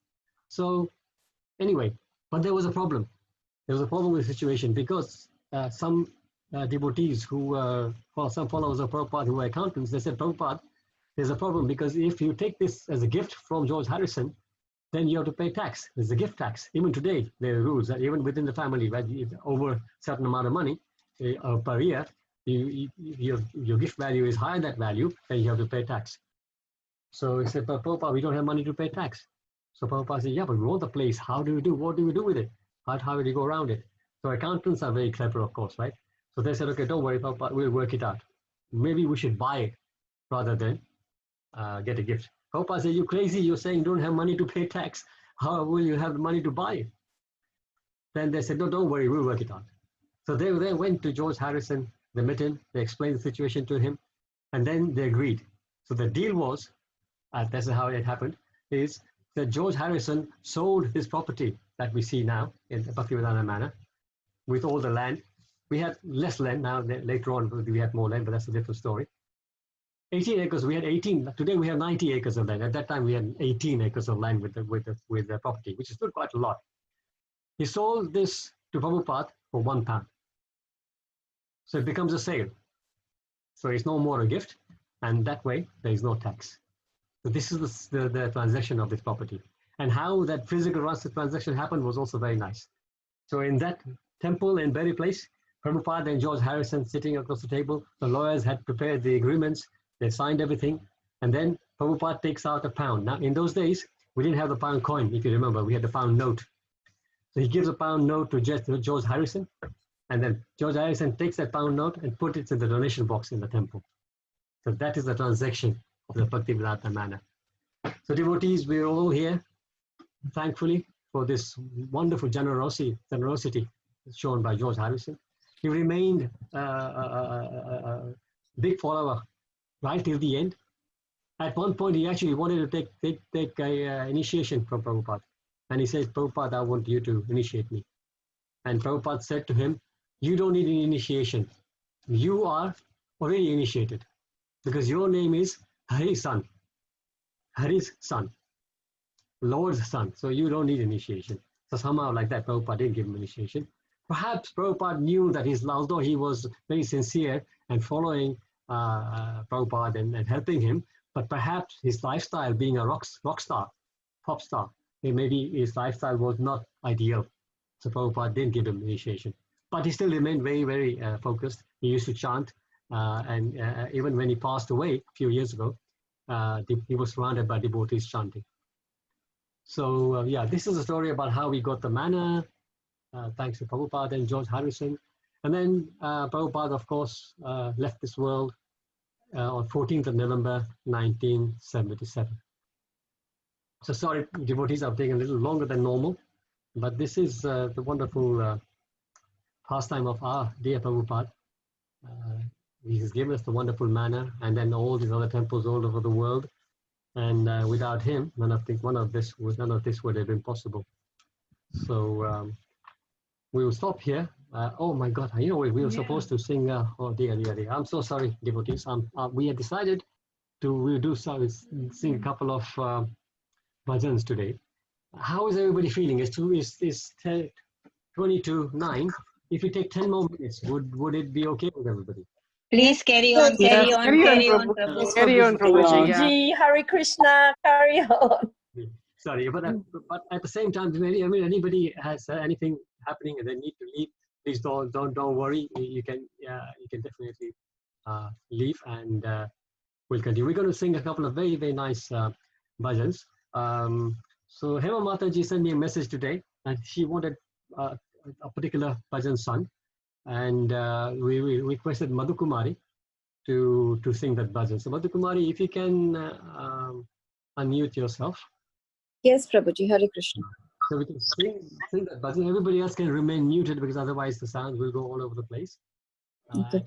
So anyway, but there was a problem. There was a problem with the situation because some devotees who were, some followers of Prabhupada who were accountants, they said, Prabhupada, there's a problem because if you take this as a gift from George Harrison, then you have to pay tax. There's a gift tax. Even today, there are rules that even within the family, right, over a certain amount of money per year, your gift value is higher than that value, then you have to pay tax. So he said, but Prabhupada, we don't have money to pay tax. So Prabhupada said, yeah, but we want the place. What do we do with it? How do we go around it? So accountants are very clever, of course, right? So they said, okay, don't worry, Prabhupada, we'll work it out. Maybe we should buy it rather than get a gift. Prabhupada said, you crazy, you're saying you don't have money to pay tax. How will you have the money to buy it? Then they said, no, don't worry, we'll work it out. So they went to George Harrison, they met him, they explained the situation to him, and then they agreed. So the deal was, that's how it happened, is that George Harrison sold his property that we see now in Bhaktivedanta Manor with all the land. We had less land now, later on we had more land, but that's a different story. 18 acres, we had 18. Today we have 90 acres of land. At that time we had 18 acres of land with the property, which is still quite a lot. He sold this to Prabhupada for £1. So it becomes a sale. So it's no more a gift, and that way there is no tax. So this is the transaction of this property. And how that physical transaction happened was also very nice. So in that temple in Berry Place, Prabhupada and George Harrison sitting across the table, the lawyers had prepared the agreements, they signed everything, and then Prabhupada takes out a pound. Now in those days, we didn't have the pound coin, if you remember, we had the pound note. So he gives a pound note to George Harrison, and then George Harrison takes that pound note and puts it in the donation box in the temple. So that is the transaction of the Bhaktivedanta Manor. So devotees, we're all here, thankfully, for this wonderful generosity shown by George Harrison. He remained a big follower right till the end. At one point, he actually wanted to take a initiation from Prabhupada. And he says, Prabhupada, I want you to initiate me. And Prabhupada said to him, you don't need an initiation. You are already initiated because your name is Hari's son, Lord's son. So you don't need initiation. So somehow like that, Prabhupada didn't give him initiation. Perhaps Prabhupada knew that although he was very sincere and following Prabhupada and helping him, but perhaps his lifestyle being a rock star, pop star, maybe his lifestyle was not ideal. So Prabhupada didn't give him initiation. But he still remained very, very focused. He used to chant, and even when he passed away a few years ago, he was surrounded by devotees chanting. So yeah, this is a story about how we got the manor, thanks to Prabhupada and George Harrison. And then Prabhupada, of course, left this world on 14th of November, 1977. So sorry, devotees, I've taken a little longer than normal, but this is the wonderful pastime of our dear Prabhupada. He has given us the wonderful manor and then all these other temples all over the world. And without him, none of this would have been possible. So we will stop here. Oh my God, we were supposed to sing. Oh dear. I'm so sorry, devotees. We had decided to sing a couple of bhajans today. How is everybody feeling? It's 20 to 9. If you take 10 more minutes, would it be okay with everybody? Please carry on, carry on, carry on, Prabhu. Carry on, Prabhuji. Yeah. Prabhuji, Hare Krishna, carry on. Sorry, but at the same time, anybody has anything happening and they need to leave, please don't worry. You can definitely leave, and we'll continue. We're going to sing a couple of very, very nice bhajans. So Hema Mataji sent me a message today, and she wanted a particular bhajan sung, and we requested Madhu Kumari to sing that bhajan. So Madhu Kumari, if you can unmute yourself. Yes, Prabhuji, Hare Krishna. So we can sing that bhajan. Everybody else can remain muted because otherwise the sound will go all over the place. Okay.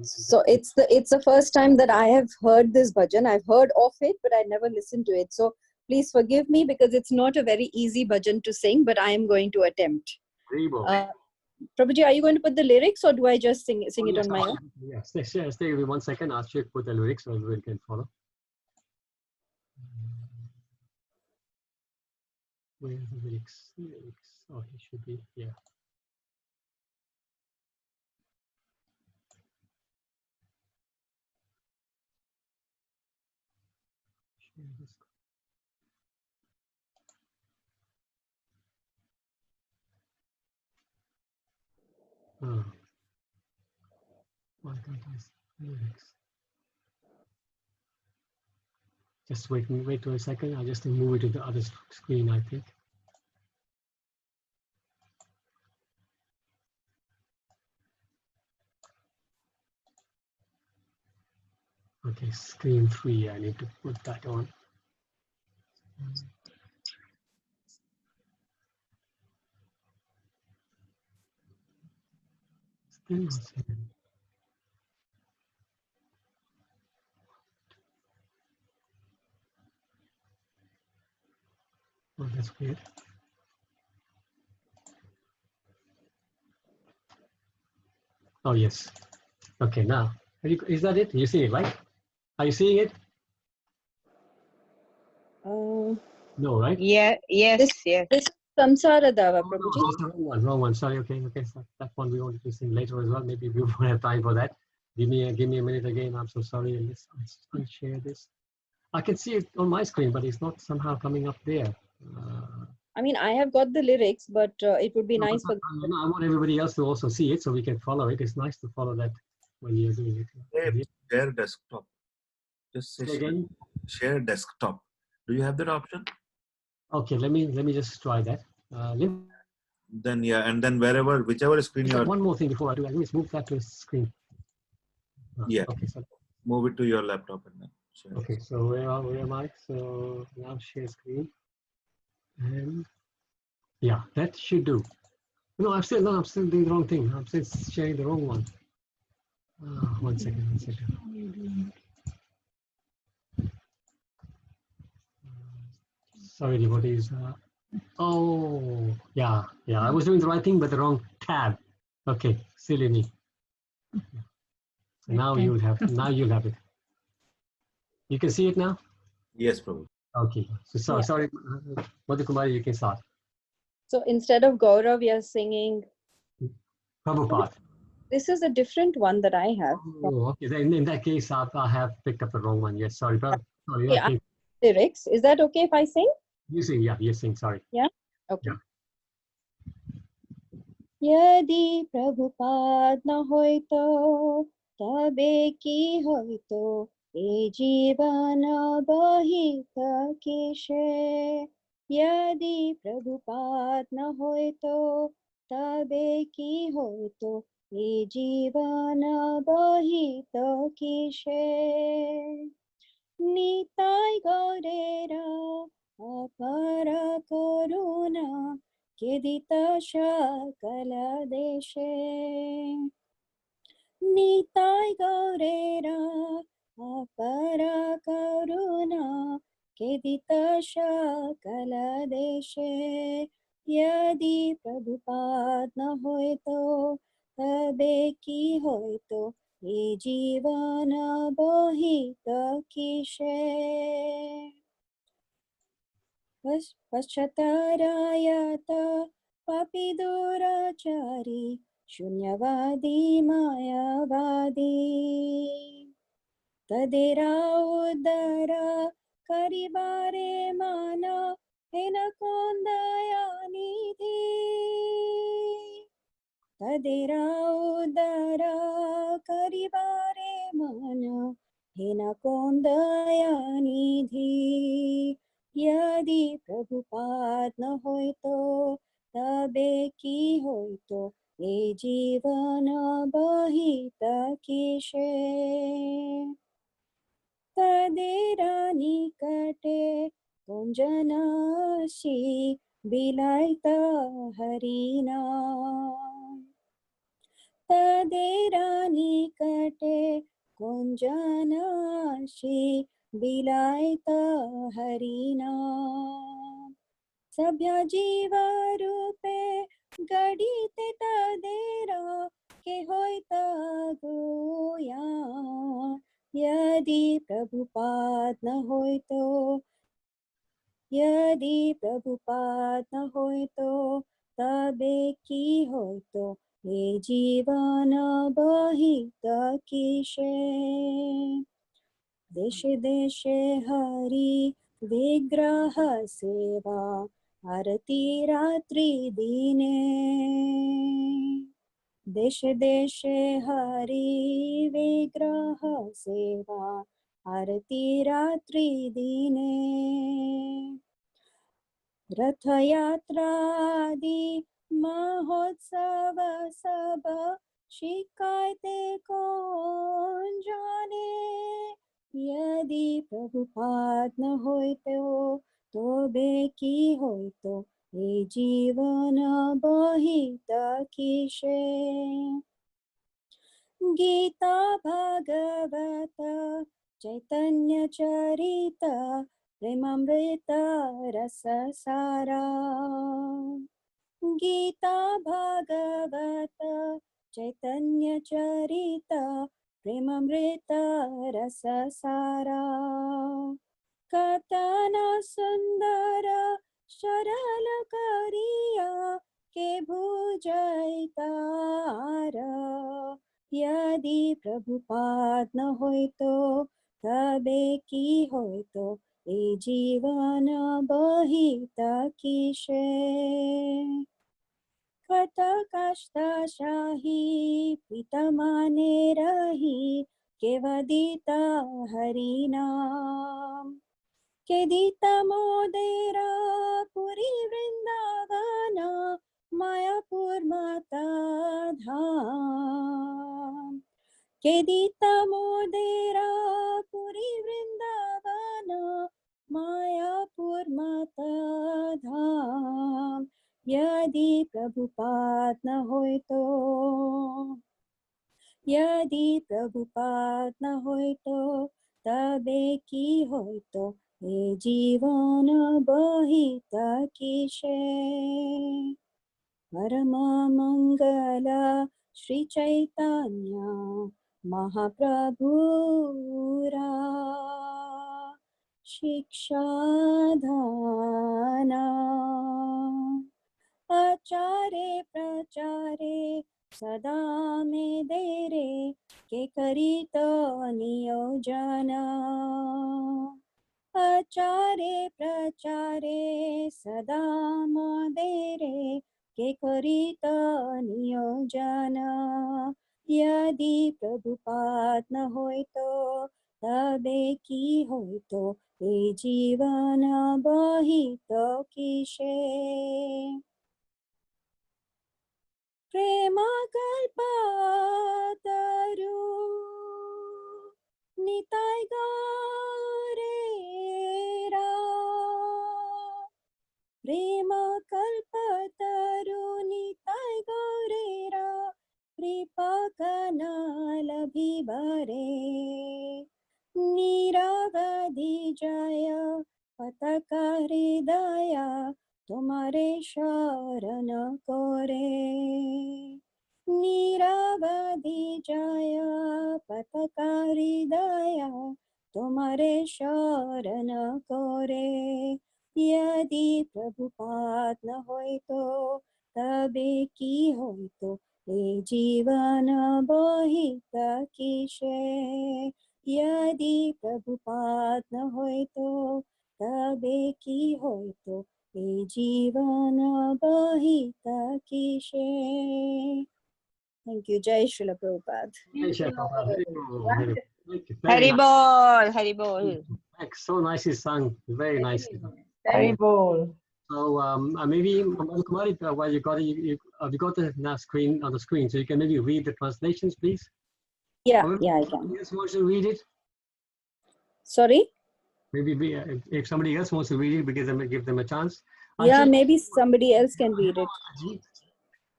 So it's the first time that I have heard this bhajan. I've heard of it, but I never listened to it. So please forgive me because it's not a very easy bhajan to sing, but I am going to attempt. Prabhuji, are you going to put the lyrics or do I just sing it on my own? Yes, stay with 1 second. I'll check put the lyrics so everyone can follow. Where are the lyrics? Oh, it should be here. Share this. Oh. Why can't I see lyrics? Just wait a second. I'll just move it to the other screen, I think. Okay, screen 3. I need to put that on. Still not seeing. Oh, that's weird. Oh, yes. Okay, now. Is that it? You see it, right? Are you seeing it? No, right? Yeah, yes, yes. This is Samsara Dava, Oh, no, Prabhuji. that's the wrong one. Wrong one. Sorry. Okay. Okay. So that one we wanted to sing later as well. Maybe we won't have time for that. Give me a minute again. I'm so sorry. Let's unshare this. I can see it on my screen, but it's not somehow coming up there. I mean, I have got the lyrics, but it would be No, nice for. I want everybody else to also see it so we can follow it. It's nice to follow that when you're doing it. Share desktop. Just say Say again. share desktop. Do you have that option? Okay, let me just try that. Then yeah, and then whichever screen you are. One more thing before I do, I just move that to the screen. Yeah. Okay, so Move it to your laptop and then share. Okay, so where am I? So now share screen, and yeah, that should do. No, I'm still doing the wrong thing. I'm still sharing the wrong one. One second. Sorry, devotees. Oh, yeah. I was doing the right thing, but the wrong tab. Okay, silly me. So now you'll have it. You can see it now. Yes, Prabhu. Okay. So Yeah. sorry, Madhu Kumari, you can start. So instead of Gaurav, we are singing. Prabhupada. This is a different one that I have. Oh, okay. Then in that case, I have picked up the wrong one. Yes, sorry, but sorry. Okay, Okay. Lyrics. Is that okay if I sing? You sing, yeah, you sing. Sorry. Yeah. Okay. Yeah. यदि प्रभुपाद न होइतो तबे की होइतो ए जीवन बहित किसे यदि प्रभुपाद न होइतो तबे की होइतो ए जीवन बहित किसे निताय गौरेरा अपर करुणा केदित सकल देशे निताय गौरेरा अपर करुणा केदित सकल देशे यदि प्रभुपाद न होइतो तबे की होइतो ये जीवन बहित किसे पश्चातारायत पापी दुराचारी शून्यवादी मायावादी तदेरा उदर करिबारे मान हेन कोंदया निधि तदेरा उदर करिबारे मान हेन कोंदया निधि यदि प्रभुपाद न होइतो तबे की होइतो ए जीवन बहित किसे तदेरा निकटे कुंजनाशी बिलायत हरिना तदेरा निकटे कुंजनाशी बिलायत हरिना सभ्य जीव रूपे गढ़िते तदेरा के होइत गोया यदि प्रभुपाद न होइतो यदि प्रभुपाद न होइतो तबे की होइतो ये जीवन बहित किसे देशे देशे हरि विग्रह सेवा आरती रात्रि दिने देशे देशे हरि विग्रह सेवा आरती रात्रि दिने रथ यात्रादि महोत्सव सब शिकायते कौन जाने यदि प्रभुपाद न होइतो तो बेकी होइतो ये जीवन बहित किसे गीता भागवत चैतन्य चरित प्रेमामृत रस सारा गीता भागवत चैतन्य चरित प्रेमामृत रस सारा कथन सुंदर सरल करिया के भुजैतार यदि प्रभुपाद न होइतो तबे की होइतो ए जीवन बहित किसे कत कष्ट शाही प्रीतमाने रही केवदिता हरि नाम केदिता मोदेरा पुरी वृंदावन मायापुर माता धाम केदिता मोदेरा पुरी वृंदावन मायापुर माता धाम यदि प्रभुपाद न होइतो यदि प्रभुपाद न होइतो तबे की होइतो ये जीवन बहित किसे परम मंगल श्री चैतन्य महाप्रभुरा शिक्षाधाना आचारे प्रचारे सदा में देरे के करित नियोजन आचारे प्रचारे सदा मदेरे के करित नियोजन यदि प्रभुपाद न होइतो तबे की होइतो ए जीवन बहित किसे प्रेम कल्पतरु निताय गौरेरा प्रेम कल्पतरु निताय गौरेरा कृपा कनालभि भरे निरवधि जय पतक हृदय तुम्हारे शरण कोरे निरवधि जय पतक हृदय तुम्हारे शरण कोरे यदि प्रभुपाद न होइतो तबे की होइतो ए जीवन बहित किसे यदि प्रभुपाद न होइतो तबे की होइतो ए जीवन बहित किसे Thank you. Jai Srila Prabhupada. Jai Shri Prabhupada. Hari Bol, Hari Bol. Thank you. Very Hari nice. Bol, Hari Bol. So nicely sung. Very nicely sung. Very bold. So maybe Kumari, while you got it, you got the screen on the screen, so you can maybe read the translations, please. Yeah, Or yeah, I can. somebody else wants to read it. Sorry? Maybe if somebody else wants to read it, because I'm going to give them a chance. Yeah, maybe somebody else can read it.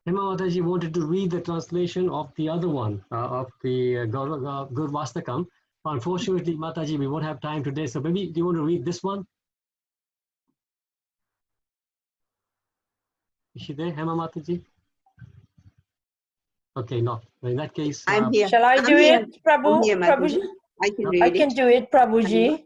Hema Mataji wanted to read the translation of the other one, of the Gurvastakam. Unfortunately, Mataji, we won't have time today, so maybe do you want to read this one? Is she there, Hema Mataji? Okay, no. In that case, I'm here. Shall I do here. it, Prabhu? I'm here, Prabhuji? I can read I can it. do it, Prabhuji.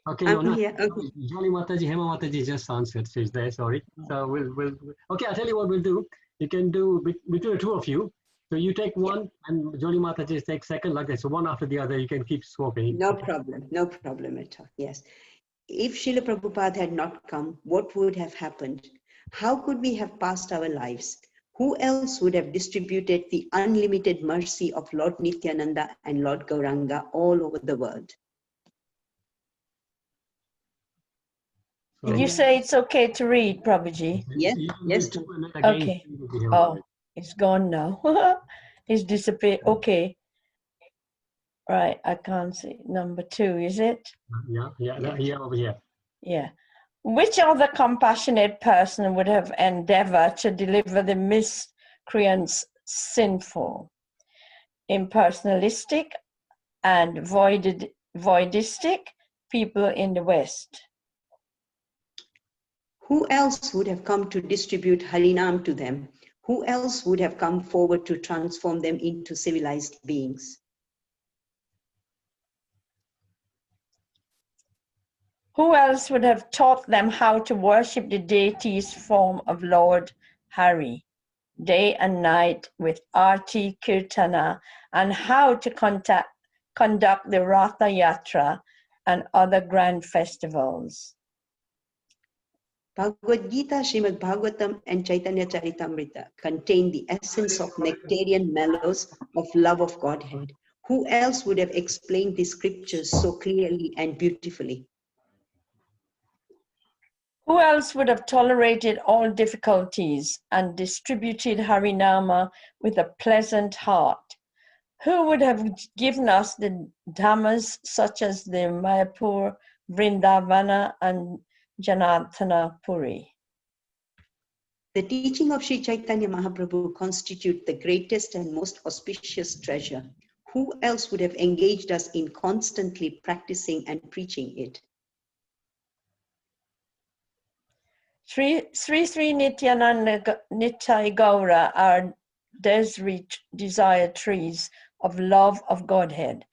okay, I'm no, not here. Okay. Jolly Mataji, Hema Mataji just answered. She's there, sorry. So we'll okay, I'll tell you what we'll do. You can do between the two of you. So you take one and Jolly Mataji takes second, like that. So one after the other, you can keep swapping. No problem. No problem at all. Yes. If Srila Prabhupada had not come, what would have happened? How could we have passed our lives? Who else would have distributed the unlimited mercy of Lord Nityananda and Lord Gauranga all over the world? Did you say it's okay to read, Prabhuji? Yes, yes. Okay. Oh, it's gone now. It's disappeared. Okay. Right, I can't see. Number 2, is it? Yeah, here, over here. Yeah. Which other compassionate person would have endeavored to deliver the miscreants sinful, impersonalistic, and voidistic people in the West? Who else would have come to distribute Harinam to them? Who else would have come forward to transform them into civilized beings? Who else would have taught them how to worship the deity's form of Lord Hari, day and night with Arti Kirtana, and how to conduct the Ratha Yatra and other grand festivals? Bhagavad Gita, Srimad Bhagavatam, and Chaitanya Charitamrita contain the essence of nectarian mellows of love of Godhead. Who else would have explained the scriptures so clearly and beautifully? Who else would have tolerated all difficulties and distributed Harinama with a pleasant heart? Who would have given us the dhammas such as the Mayapur, Vrindavana, and Janardhana Puri? The teaching of Sri Chaitanya Mahaprabhu constitute the greatest and most auspicious treasure. Who else would have engaged us in constantly practicing and preaching it? Sri Nityananda Nitai Gaura are desire trees of love of Godhead,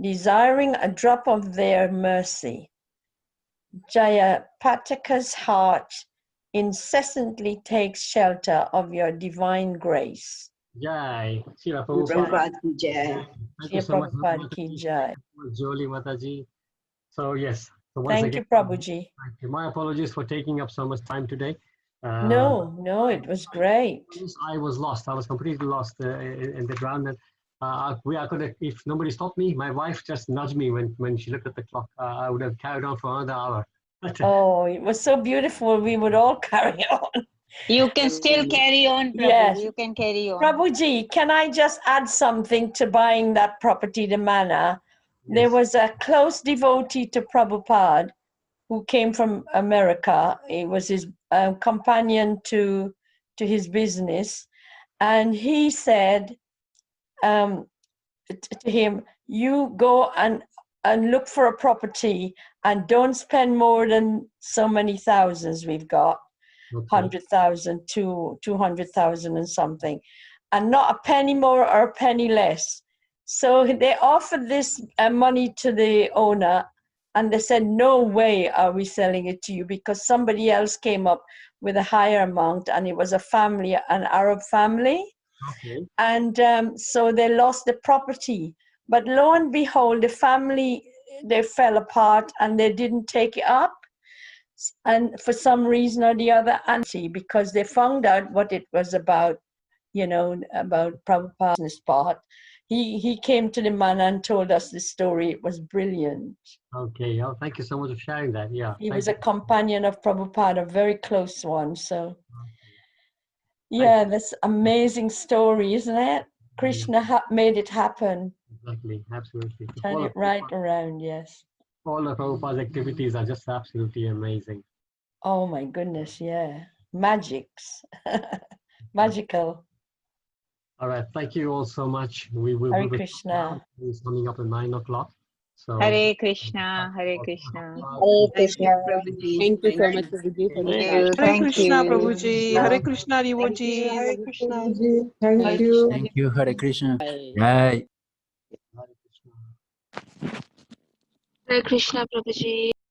desiring a drop of their mercy. Jayapataka's heart incessantly takes shelter of your divine grace. Jai. Srila Prabhupada ki jai. Thank you so much. Prabhupada ki jai. Jolie Mataji. So yes. So once Thank again, you, Prabhuji. thank you. My apologies for taking up so much time today. No, it was great. I was lost. I was completely lost in the ground. And I could have, if nobody stopped me, my wife just nudged me when she looked at the clock. I would have carried on for another hour. Oh, it was so beautiful. We would all carry on. You can still carry on, Prabhu. Yes. You can carry on. Prabhuji, can I just add something to buying that property, the manor? There Yes. was a close devotee to Prabhupada who came from America. He was his companion to his business. And he said to him, you go and look for a property and don't spend more than so many thousands we've got. Okay. 100,000 to 200,000 and something, and not a penny more or a penny less. So they offered this money to the owner, and they said, no way are we selling it to you, because somebody else came up with a higher amount, and it was a family, an Arab family. Okay. And so they lost the property. But lo and behold, the family, they fell apart and they didn't take it up. And for some reason or the other, because they found out what it was about, about Prabhupada's part. He came to the man and told us the story. It was brilliant. Okay. Oh, thank you so much for sharing that. Yeah. He was a companion of Prabhupada, a very close one. So, yeah, that's amazing story, isn't it? Krishna made it happen. Exactly. Absolutely. Turn it right around, yes. All of Prabhupada's activities are just absolutely amazing. Oh my goodness, yeah. Magics. Magical. All right. Thank you all so much. We will Hare Krishna. It's coming up at 9 o'clock. So Hare Krishna, Hare Krishna. Hare Krishna. Thank you so much, Prabhuji, for this. Hare Krishna, Prabhuji. Hare Krishna, Rivoji. Hare Krishna. Thank you. Thank you, Hare Krishna. Jai. Hare Krishna. Hare Krishna, Prabhuji.